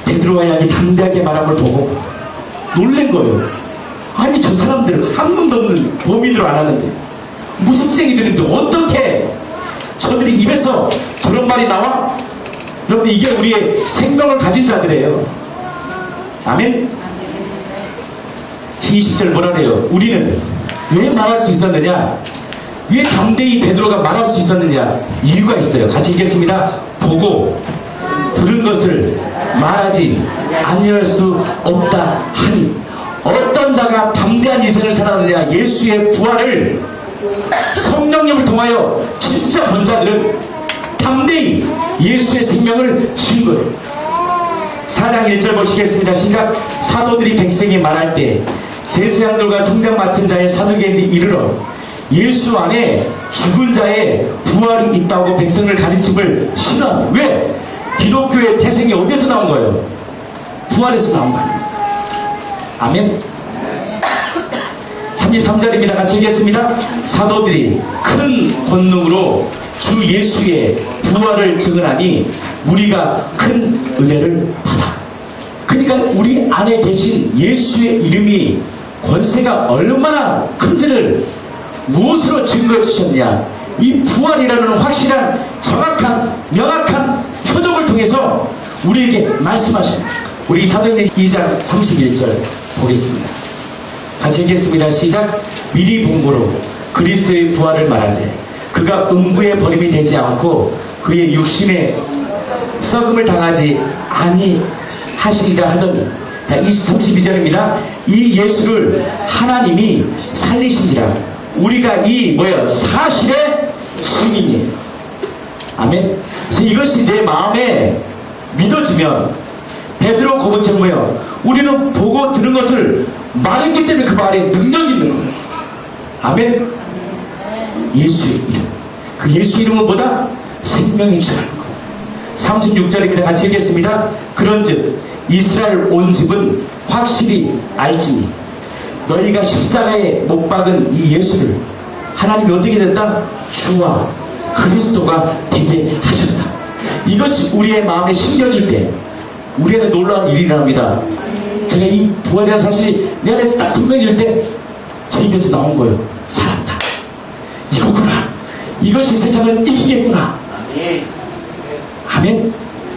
베드로와 야이 담대하게 말함을 보고 놀란 거예요. 아니 저 사람들은 학문도 없는 범인으로 알았는데 무섭쟁이들인데 어떻게 저들이 입에서 저런 말이 나와? 여러분들 이게 우리의 생명을 가진 자들이에요. 아멘? 20절 뭐라 그래요? 우리는 왜 말할 수 있었느냐? 왜 담대히 베드로가 말할 수 있었느냐? 이유가 있어요. 같이 읽겠습니다. 보고 들은 것을 말하지 아니할 수 없다 하니 어떤 자가 담대한 인생을 살았느냐? 예수의 부활을 성령님을 통하여 진짜 본 자들은 담대히 예수의 생명을 준 거예요. 4장 1절 보시겠습니다. 시작. 사도들이 백성이 말할 때 제사장들과 성장 맡은 자의 사두개인들이 이르러 예수 안에 죽은 자의 부활이 있다고 백성을 가르침을 신원. 왜? 기독교의 태생이 어디서 나온 거예요? 부활에서 나온 거예요. 아멘. 33절입니다. 같이 읽겠습니다. 사도들이 큰 권능으로 주 예수의 부활을 증언하니 우리가 큰 은혜를 받아. 그러니까 우리 안에 계신 예수의 이름이 권세가 얼마나 큰지를 무엇으로 증거해 주셨냐? 이 부활이라는 확실한 정확한 명확한 표적을 통해서 우리에게 말씀하신 우리 사도행전 2장 31절 보겠습니다. 같이 읽겠습니다. 시작. 미리 본 거로 그리스도의 부활을 말하되 그가 음부에 버림이 되지 않고 그의 육신에 썩음을 당하지 아니하시리라 하더니 자 32절입니다. 이 예수를 하나님이 살리신지라 우리가 이 사실의 증인이에요. 아멘. 그래서 이것이 내 마음에 믿어지면 베드로 고백처럼 우리는 보고 들은 것을 말했기 때문에 그 말에 능력이 있는 거예요. 아멘. 예수의 이름. 그 예수 이름은 뭐다? 생명의 주라는 거예요. 36절입니다. 같이 읽겠습니다. 그런즉 이스라엘 온 집은 확실히 알지니 너희가 십자가에 못 박은 이 예수를 하나님이 어떻게 됐다? 주와 그리스도가 되게 하셨다. 이것이 우리의 마음에 심겨질 때 우리에게 놀라운 일이 일어납니다. 제가 이 부활이라는 사실이 내 안에서 딱 선명해질 때 제 입에서 나온 거예요. 살았다. 이거구나. 이것이 세상을 이기겠구나. 아멘.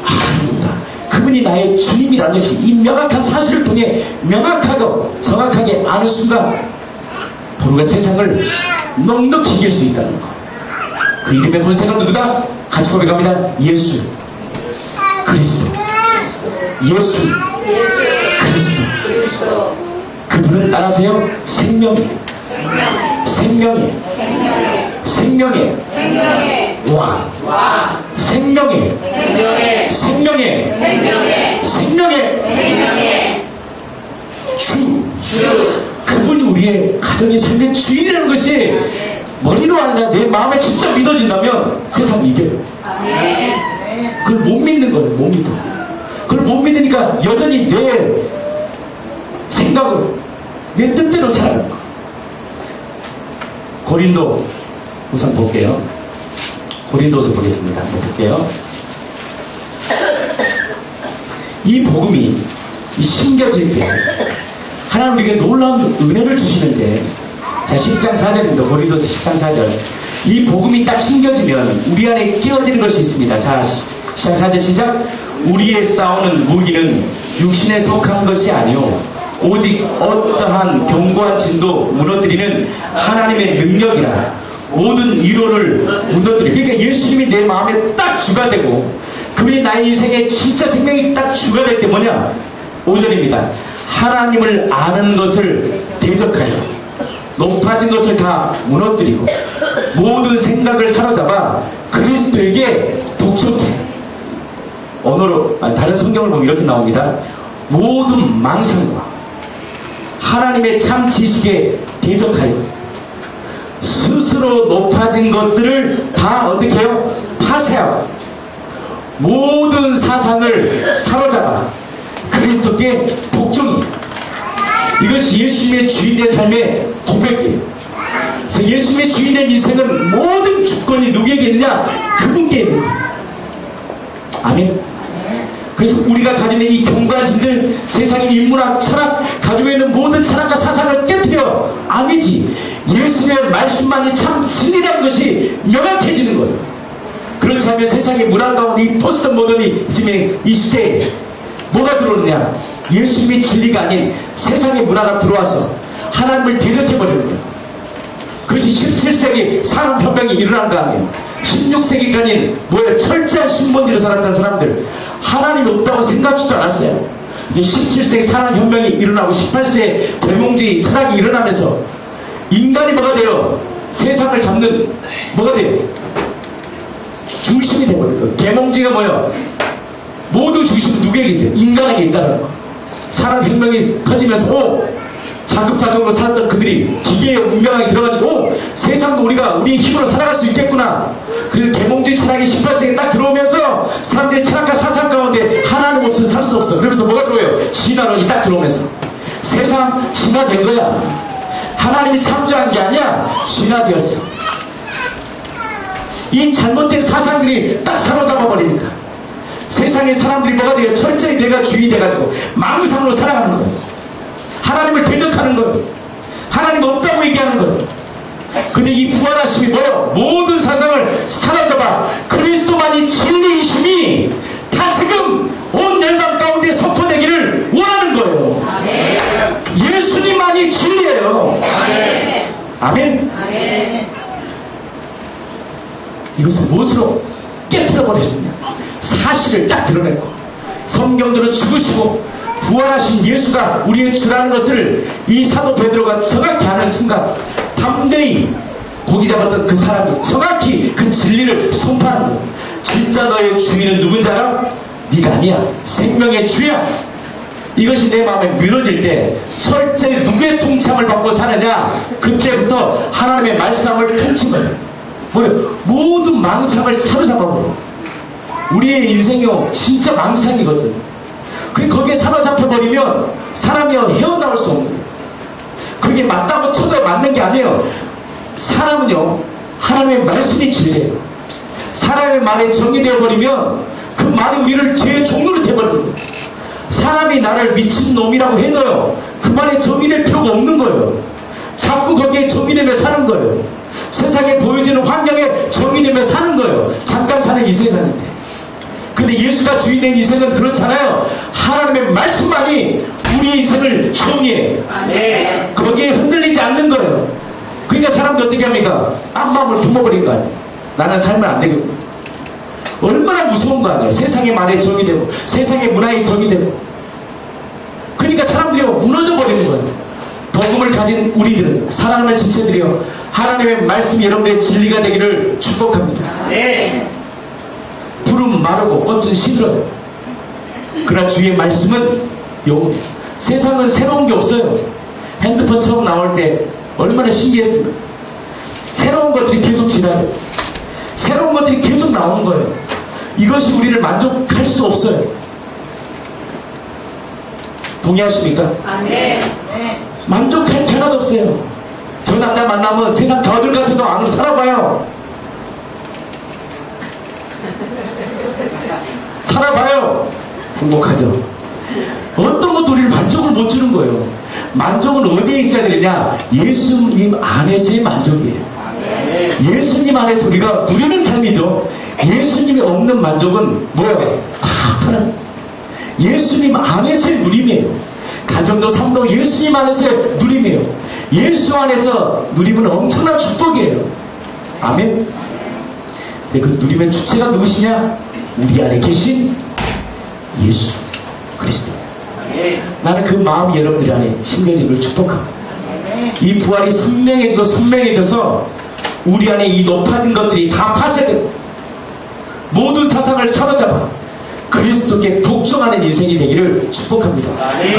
아닙니다. 그분이 나의 주님이라는 것이 이 명확한 사실을 통해 명확하고 정확하게 아는 순간 우리가 세상을 넉넉히 이길 수 있다는 것. 그 이름의 권세가 누구다? 같이 고백합니다. 예수 그리스도. 예수 그리스도. 그분은 따라하세요. 생명의 왕. 생명의 주. 그분이 우리의 가정의 삶의 주인이라는 것이 머리로 아니라 내 마음에 진짜 믿어진다면 세상이 이겨요. 그걸 못 믿는 거예요. 못 믿어. 그걸 못 믿으니까 여전히 내 생각을 내 뜻대로 살아가는 거예요. 고린도 우선 볼게요. 고린도서 보겠습니다. 한번 볼게요. 이 복음이 심겨질 때 하나님 우리에게 놀라운 은혜를 주시는데, 자 10장 4절입니다. 고린도서 10장 4절. 이 복음이 딱 심겨지면 우리 안에 끼어지는 것이 있습니다. 자 10장 4절 시작. 우리의 싸우는 무기는 육신에 속한 것이 아니오 오직 어떠한 견고한 진도 무너뜨리는 하나님의 능력이라. 모든 위로를 무너뜨려. 그러니까 예수님이 내 마음에 딱 주가 되고, 그분이 나의 인생에 진짜 생명이 딱 주가 될 때 뭐냐? 5절입니다. 하나님을 아는 것을 대적하여 높아진 것을 다 무너뜨리고 모든 생각을 사로잡아 그리스도에게 복종해. 언어로 다른 성경을 보면 이렇게 나옵니다. 모든 망상과 하나님의 참 지식에 대적하여 스스로 높아진 것들을 다 어떻게 해요? 파쇄하고 모든 사상을 사로잡아 그리스도께 복종이. 이것이 예수님의 주인의 삶의 고백이에요. 그래서 예수님의 주인의 인생은 모든 주권이 누구에게 있느냐? 그분께 있는 거예요. 아멘. 그래서 우리가 가지고 있는 이 경관진들, 세상의 인문학, 철학, 가지고 있는 모든 철학과 사상을 깨뜨려. 아니지. 예수님의 말씀만이 참 진리라는 것이 명확해지는 거예요. 그렇지 않으면 세상의 문화 가운데 이 포스트 모더니즘의 이 시대에 뭐가 들어오느냐? 예수님이 진리가 아닌 세상의 문화가 들어와서 하나님을 대적해버리는 거예요. 그것이 17세기 산업혁명이 일어난 거 아니에요. 16세기까지는 뭐예요? 철저한 신본주의로 살았던 사람들, 하나님이 없다고 생각지도 않았어요. 이제 17세기 산업혁명이 일어나고 18세기 계몽주의 철학이 일어나면서 인간이 뭐가 돼요? 세상을 잡는 뭐가 돼요? 중심이 되어버린 거예요. 계몽주의가 뭐예요? 모든 중심은 누구에게 있어요? 인간에게 있다는 거. 산업혁명이 터지면서 자급자족으로 살았던 그들이 기계에 운명하게 들어가니까 세상도 우리가 우리의 힘으로 살아갈 수 있겠구나. 그래서 계몽주의 철학이 18세기에 딱 들어오면서 사람들의 철학과 사상 가운데 하나님 없이는 살 수 없어. 그러면서 뭐가 들어오요? 진화론이 딱 들어오면서 세상 진화된 거야. 하나님이 창조한 게 아니야. 진화되었어. 이 잘못된 사상들이 딱 사로잡아 버리니까 세상의 사람들이 뭐가 돼요? 철저히 내가 주인이 돼가지고 망상으로 살아가는 거예요. 하나님을 대적하는 거예요. 하나님 없다고 얘기하는 거예요. 근데 이 부활하심이 뭐예요? 모든 사상을 사로잡아 그리스도만이 진리이심이 다시금 온 열방 가운데 선포되기를 원하는 거예요. 아멘. 예수님만이 진리예요. 아멘. 아멘. 아멘. 이것은 무엇으로 깨뜨려 버리셨냐? 사실을 딱 드러냈고 성경대로 죽으시고 부활하신 예수가 우리의 주라는 것을 이 사도 베드로가 정확히 아는 순간 담대히 고기 잡았던 그 사람이 정확히 그 진리를 선포하는 거예요. 진짜 너의 주인은 누군지 알아? 네가 아니야. 생명의 주야. 이것이 내 마음에 밀어질 때 철저히 누구의 통치함을 받고 사느냐? 그때부터 하나님의 말씀을 펼친 거예요. 뭐예요? 모든 망상을 사로잡아버려요. 우리의 인생이요 진짜 망상이거든. 거기에 사로잡혀버리면 사람이요 헤어나올 수 없는 거예요. 그게 맞다고 쳐도 맞는 게 아니에요. 사람은요 하나님의 말씀이 진리예요. 사람의 말에 정의되어버리면 그 말이 우리를 죄의 종로로 돼버리는 거예요. 사람이 나를 미친놈이라고 해도요 그 말에 정의될 필요가 없는 거예요. 자꾸 거기에 정의되며 사는 거예요. 세상에 보여지는 환경에 정의되며 사는 거예요. 잠깐 사는 이 세상인데. 근데 예수가 주인된 인생은 그렇잖아요. 하나님의 말씀만이 우리의 인생을 정의해. 네. 거기에 흔들리지 않는 거예요. 그러니까 사람들 어떻게 합니까? 딴 마음을 품어버린 거 아니에요. 나는 살면 안 되겠고. 얼마나 무서운 거 아니에요. 세상의 말에 정의되고 세상의 문화에 정의되고. 그러니까 사람들이 무너져 버리는 거예요. 복음을 가진 우리들은 사랑하는 지체들이요 하나님의 말씀이 여러분들의 진리가 되기를 축복합니다. 네. 푸른 마르고 꽃은 시들어요. 그러나 주의 말씀은 영원해요. 세상은 새로운 게 없어요. 핸드폰 처음 나올 때 얼마나 신기했습니까? 새로운 것들이 계속 지나요. 새로운 것들이 계속 나오는 거예요. 이것이 우리를 만족할 수 없어요. 동의하십니까? 네. 만족할 게 하나도 없어요. 저 남자 만나면 세상 겨들 같은 안으로 살아봐요. 살아봐요. 행복하죠. 어떤 것도 우리를 만족을 못 주는 거예요. 만족은 어디에 있어야 되느냐? 예수님 안에서의 만족이에요. 예수님 안에서 우리가 누리는 삶이죠. 예수님이 없는 만족은 뭐예요? 다 편한. 예수님 안에서의 누림이에요. 가정도 삶도 예수님 안에서의 누림이에요. 예수 안에서 누림은 엄청난 축복이에요. 아멘. 근데 그 누림의 주체가 누구시냐? 우리 안에 계신 예수 그리스도. 나는 그 마음이 여러분들 안에 심겨지기를 축복합니다. 이 부활이 선명해지고 선명해져서 우리 안에 이 높아진 것들이 다 파쇄되고 모든 사상을 사로잡아 그리스도께 복종하는 인생이 되기를 축복합니다.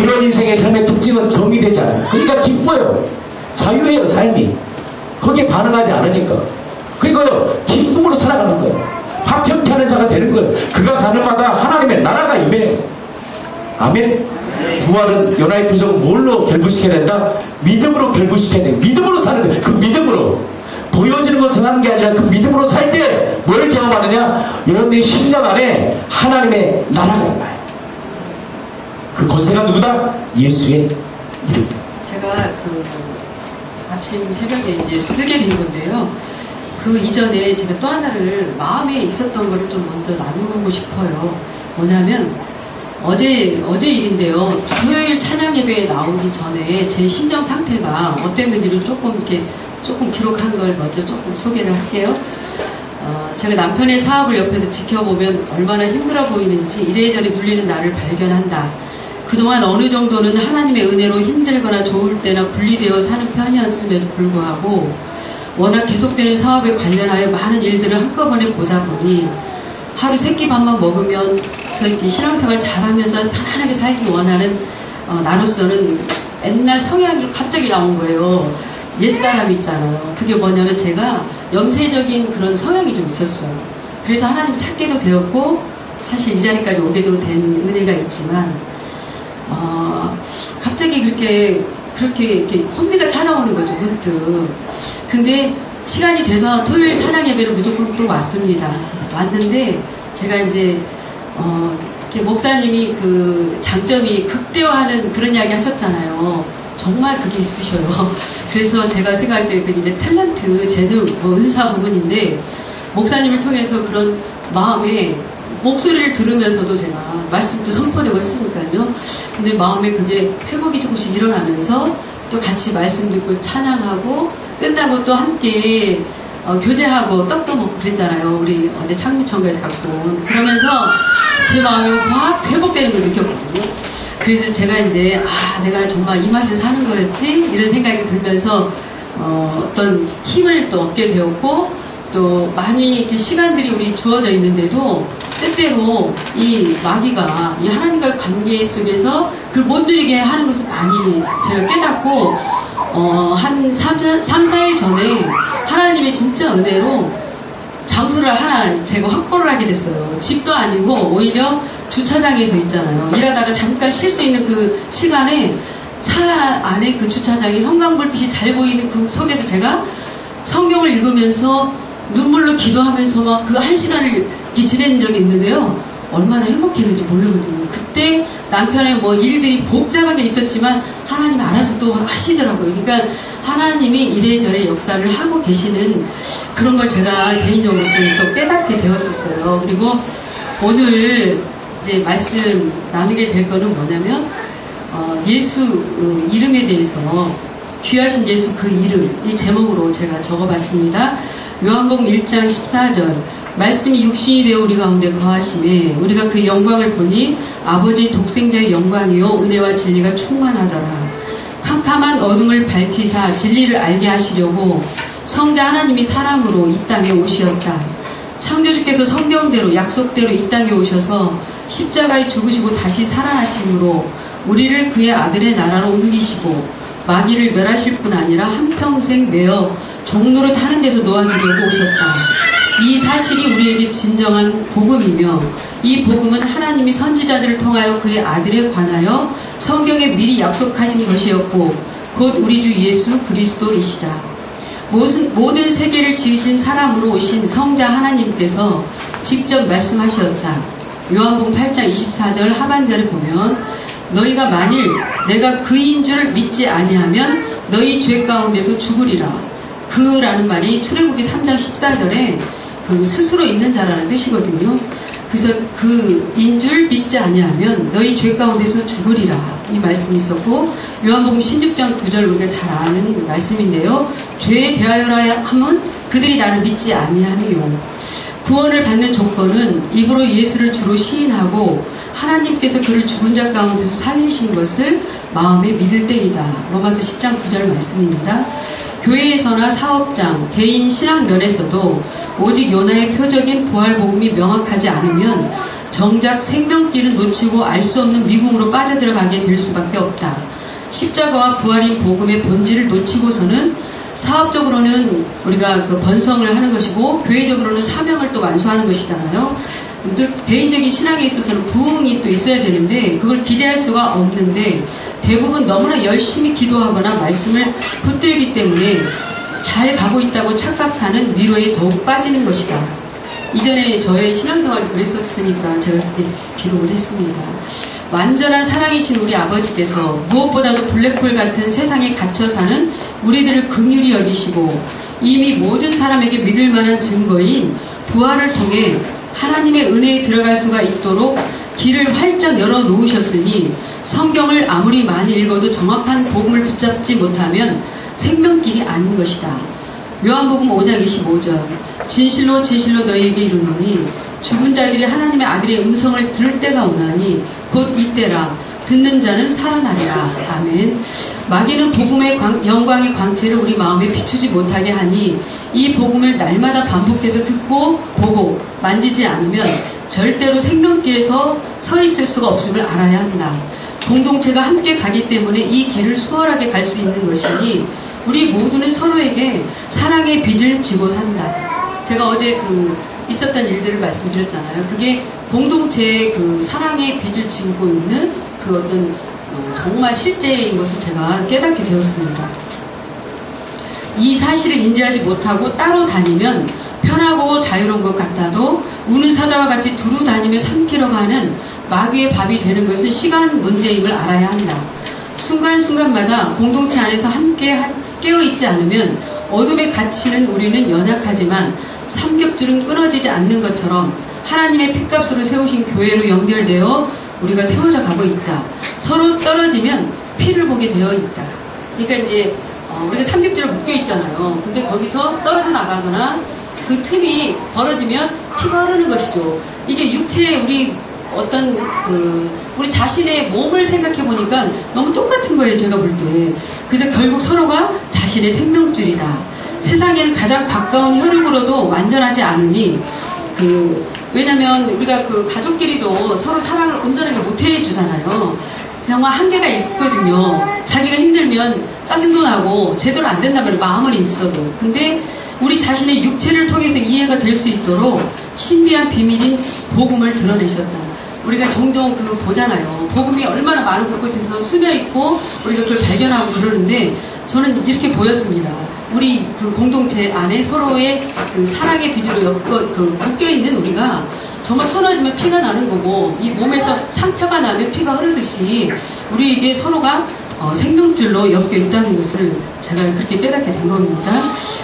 그런 인생의 삶의 특징은 정의되지 않아요. 그러니까 기뻐요. 자유해요. 삶이. 거기에 반응하지 않으니까. 그리고 기쁨으로 살아가는 거예요. 화평케 하는 자가 되는 거예요. 그가 가는 마다 하나님의 나라가 임해요. 아멘. 부활은 요나의 표적은 뭘로 결부시켜야 된다? 믿음으로 결부시켜야 돼요. 믿음으로 사는 거예요. 그 믿음으로. 보여지는 것을 하는 게 아니라 그 믿음으로 살 때 뭘 경험하느냐? 여러분의 심령 안에 하나님의 나라가 임해요. 그 권세가 누구다? 예수의 이름. 제가 그 아침 새벽에 이제 쓰게 된 건데요. 그 이전에 제가 또 하나를 마음에 있었던 거를 좀 먼저 나누고 싶어요. 뭐냐면 어제 일인데요. 토요일 찬양 예배에 나오기 전에 제 심령 상태가 어땠는지를 조금 기록한 걸 먼저 조금 소개를 할게요. 제가 남편의 사업을 옆에서 지켜보면 얼마나 힘들어 보이는지 이래저래 눌리는 나를 발견한다. 그동안 어느 정도는 하나님의 은혜로 힘들거나 좋을 때나 분리되어 사는 편이었음에도 불구하고 워낙 계속되는 사업에 관련하여 많은 일들을 한꺼번에 보다 보니 하루 세끼 밥만 먹으면서 이렇게 신앙생활 잘하면서 편안하게 살기 원하는 나로서는 옛날 성향이 갑자기 나온 거예요. 옛사람 있잖아요. 그게 뭐냐면 제가 염세적인 그런 성향이 좀 있었어요. 그래서 하나님 찾게도 되었고 사실 이 자리까지 오게도 된 은혜가 있지만 갑자기 그렇게 이렇게 혼미가 찾아오는 거죠. 문득. 근데 시간이 돼서 토요일 찬양 예배를 무조건 또 왔습니다. 왔는데 제가 이제 이렇게 목사님이 그 장점이 극대화하는 그런 이야기 하셨잖아요. 정말 그게 있으셔요. 그래서 제가 생각할 때 그 이제 탤런트, 재능, 은사 부분인데 목사님을 통해서 그런 마음에 목소리를 들으면서도 제가 말씀도 선포되고 했으니까요. 근데 마음에 그게 회복이 조금씩 일어나면서 또 같이 말씀 듣고 찬양하고 끝나고 또 함께 교제하고 떡도 먹고 그랬잖아요. 우리 어제 창미천가에서 갖고 온. 그러면서 제 마음이 확 회복되는 걸 느꼈거든요. 그래서 제가 이제 내가 정말 이 맛에 사는 거였지? 이런 생각이 들면서 어떤 힘을 또 얻게 되었고 또 많이 이렇게 시간들이 우리 주어져 있는데도 때때로 이 마귀가 이 하나님과의 관계 속에서 그걸 못 누리게 하는 것을 많이 제가 깨닫고 한 3, 4일 전에 하나님의 진짜 은혜로 장소를 하나 제가 확보를 하게 됐어요. 집도 아니고 오히려 주차장에서 있잖아요. 일하다가 잠깐 쉴 수 있는 그 시간에 차 안에 그 주차장에 형광불빛이 잘 보이는 그 속에서 제가 성경을 읽으면서 눈물로 기도하면서 막 그 한 시간을 지낸 적이 있는데요. 얼마나 행복했는지 모르거든요. 그때 남편의 뭐 일들이 복잡하게 있었지만 하나님 알아서 또 하시더라고요. 그러니까 하나님이 이래저래 역사를 하고 계시는 그런 걸 제가 개인적으로 좀 더 깨닫게 되었었어요. 그리고 오늘 이제 말씀 나누게 될 거는 뭐냐면 예수 이름에 대해서 귀하신 예수 그 이름 이 제목으로 제가 적어봤습니다. 요한복음 1장 14절 말씀이 육신이 되어 우리 가운데 거하심에 우리가 그 영광을 보니 아버지 독생자의 영광이요 은혜와 진리가 충만하더라. 캄캄한 어둠을 밝히사 진리를 알게 하시려고 성자 하나님이 사람으로 이 땅에 오시었다. 창조주께서 성경대로 약속대로 이 땅에 오셔서 십자가에 죽으시고 다시 살아나심으로 우리를 그의 아들의 나라로 옮기시고 마귀를 멸하실 뿐 아니라 한평생 매어 종노릇 하는 데서 놓아주려고 오셨다. 이 사실이 우리에게 진정한 복음이며 이 복음은 하나님이 선지자들을 통하여 그의 아들에 관하여 성경에 미리 약속하신 것이었고 곧 우리 주 예수 그리스도이시다. 모든 세계를 지으신 사람으로 오신 성자 하나님께서 직접 말씀하셨다. 요한복음 8장 24절 하반절에 보면 너희가 만일 내가 그인 줄 믿지 아니하면 너희 죄 가운데서 죽으리라. 그라는 말이 출애굽기 3장 14절에 그 스스로 있는 자라는 뜻이거든요. 그래서 그인 줄 믿지 아니하면 너희 죄 가운데서 죽으리라 이 말씀이 있었고 요한복음 16장 9절 우리가 잘 아는 말씀인데요. 죄에 대하여라 함은 그들이 나를 믿지 아니함이요. 구원을 받는 조건은 입으로 예수를 주로 시인하고 하나님께서 그를 죽은 자 가운데서 살리신 것을 마음에 믿을 때이다. 로마서 10장 9절 말씀입니다. 교회에서나 사업장, 개인 신앙 면에서도 오직 요나의 표적인 부활 복음이 명확하지 않으면 정작 생명길을 놓치고 알 수 없는 미궁으로 빠져들어가게 될 수밖에 없다. 십자가와 부활인 복음의 본질을 놓치고서는 사업적으로는 우리가 그 번성을 하는 것이고 교회적으로는 사명을 또 완수하는 것이잖아요. 개인적인 신앙에 있어서는 부흥이 또 있어야 되는데 그걸 기대할 수가 없는데 대부분 너무나 열심히 기도하거나 말씀을 붙들기 때문에 잘 가고 있다고 착각하는 위로에 더욱 빠지는 것이다. 이전에 저의 신앙생활이 그랬었으니까 제가 그렇게 기록을 했습니다. 완전한 사랑이신 우리 아버지께서 무엇보다도 블랙홀 같은 세상에 갇혀 사는 우리들을 긍휼히 여기시고 이미 모든 사람에게 믿을 만한 증거인 부활을 통해 하나님의 은혜에 들어갈 수가 있도록 길을 활짝 열어 놓으셨으니 성경을 아무리 많이 읽어도 정확한 복음을 붙잡지 못하면 생명길이 아닌 것이다. 요한복음 5장 25절 진실로 진실로 너희에게 이르노니 죽은 자들이 하나님의 아들의 음성을 들을 때가 오나니 곧 이때라. 듣는 자는 살아나리라. 아멘. 마귀는 복음의 영광의 광채를 우리 마음에 비추지 못하게 하니 이 복음을 날마다 반복해서 듣고 보고 만지지 않으면 절대로 생명길에서 서 있을 수가 없음을 알아야 한다. 공동체가 함께 가기 때문에 이 길을 수월하게 갈 수 있는 것이니 우리 모두는 서로에게 사랑의 빚을 지고 산다. 제가 어제 있었던 일들을 말씀드렸잖아요. 그게 공동체의 사랑의 빚을 지고 있는 어떤 정말 실제인 것을 제가 깨닫게 되었습니다. 이 사실을 인지하지 못하고 따로 다니면 편하고 자유로운 것 같아도 우는 사자와 같이 두루 다니며 삼키려고 하는 마귀의 밥이 되는 것은 시간 문제임을 알아야 한다. 순간순간마다 공동체 안에서 함께 깨어있지 않으면 어둠에 갇히는 우리는 연약하지만 삼겹줄은 끊어지지 않는 것처럼 하나님의 핏값으로 세우신 교회로 연결되어 우리가 세워져 가고 있다. 서로 떨어지면 피를 보게 되어 있다. 그러니까 이제 우리가 삼겹줄로 묶여 있잖아요. 근데 거기서 떨어져 나가거나 그 틈이 벌어지면 피가 흐르는 것이죠. 이게 육체의 우리 우리 자신의 몸을 생각해 보니까 너무 똑같은 거예요, 제가 볼 때. 그래서 결국 서로가 자신의 생명줄이다. 세상에는 가장 가까운 혈육으로도 완전하지 않으니, 왜냐면 우리가 가족끼리도 서로 사랑을 온전하게 못 해주잖아요. 정말 한계가 있거든요. 자기가 힘들면 짜증도 나고 제대로 안 된다면 마음은 있어도. 근데 우리 자신의 육체를 통해서 이해가 될 수 있도록 신비한 비밀인 복음을 드러내셨다. 우리가 종종 보잖아요. 복음이 얼마나 많은 곳곳에서 스며있고 우리가 그걸 발견하고 그러는데 저는 이렇게 보였습니다. 우리 공동체 안에 서로의 사랑의 빚으로 묶여있는 우리가 정말 끊어지면 피가 나는 거고 이 몸에서 상처가 나면 피가 흐르듯이 우리에게 서로가 생명줄로 엮여 있다는 것을 제가 그렇게 깨닫게 된 겁니다.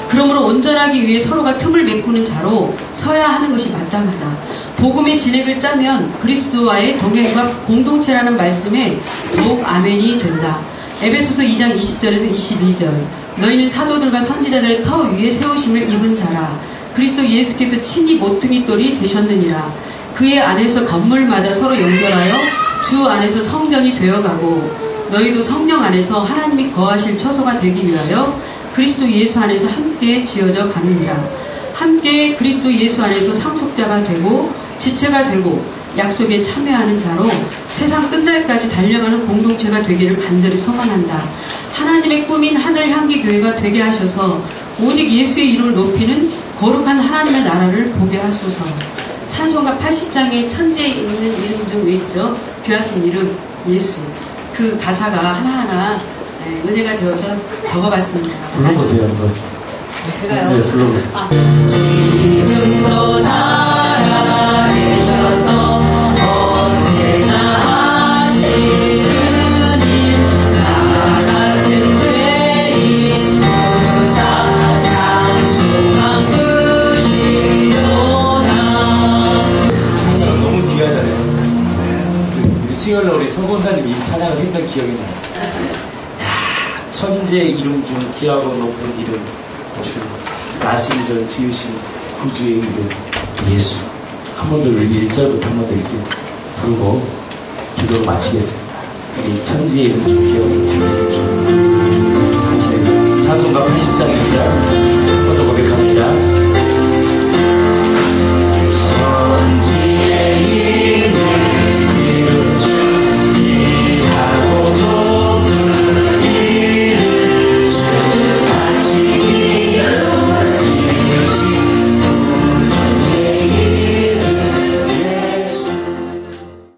그러므로 온전하기 위해 서로가 틈을 메꾸는 자로 서야 하는 것이 마땅하다. 복음의 진액을 짜면 그리스도와의 동행과 공동체라는 말씀에 더욱 아멘이 된다. 에베소서 2장 20절에서 22절 너희는 사도들과 선지자들의 터 위에 세우심을 입은 자라. 그리스도 예수께서 친히 모퉁이 돌이 되셨느니라. 그의 안에서 건물마다 서로 연결하여 주 안에서 성전이 되어가고 너희도 성령 안에서 하나님이 거하실 처소가 되기 위하여 그리스도 예수 안에서 함께 지어져 가느니라. 함께 그리스도 예수 안에서 상속자가 되고 지체가 되고 약속에 참여하는 자로 세상 끝날까지 달려가는 공동체가 되기를 간절히 소망한다. 하나님의 꿈인 하늘향기 교회가 되게 하셔서 오직 예수의 이름을 높이는 거룩한 하나님의 나라를 보게 하소서. 찬송가 80장에 천지에 있는 이름 중 있죠. 귀하신 이름 예수. 그 가사가 하나하나 은혜가 되어서 적어봤습니다. 불러보세요, 한번. 제가요. 네, 불러보세요. 지금도 살아계셔서 언제나 하시는 일, 나 같은 죄인 부르사 찬송함 주시도다. 가사가 너무 귀하잖아요. 우리 수요일날 우리 서본사님이 이 찬양을 했던 기억이 나요. 천지의 이름 중 귀하고 높은 이름 주, 나시기 전 지으신 구주의 이름 예수. 한 번 더 우리 1절부터 한 번 더 이렇게 부르고 기도를 마치겠습니다. 우리 천지의 이름 중 귀하고 높은 이름 주, 당신의 찬송가 80장입니다. 먼저 고백합니다.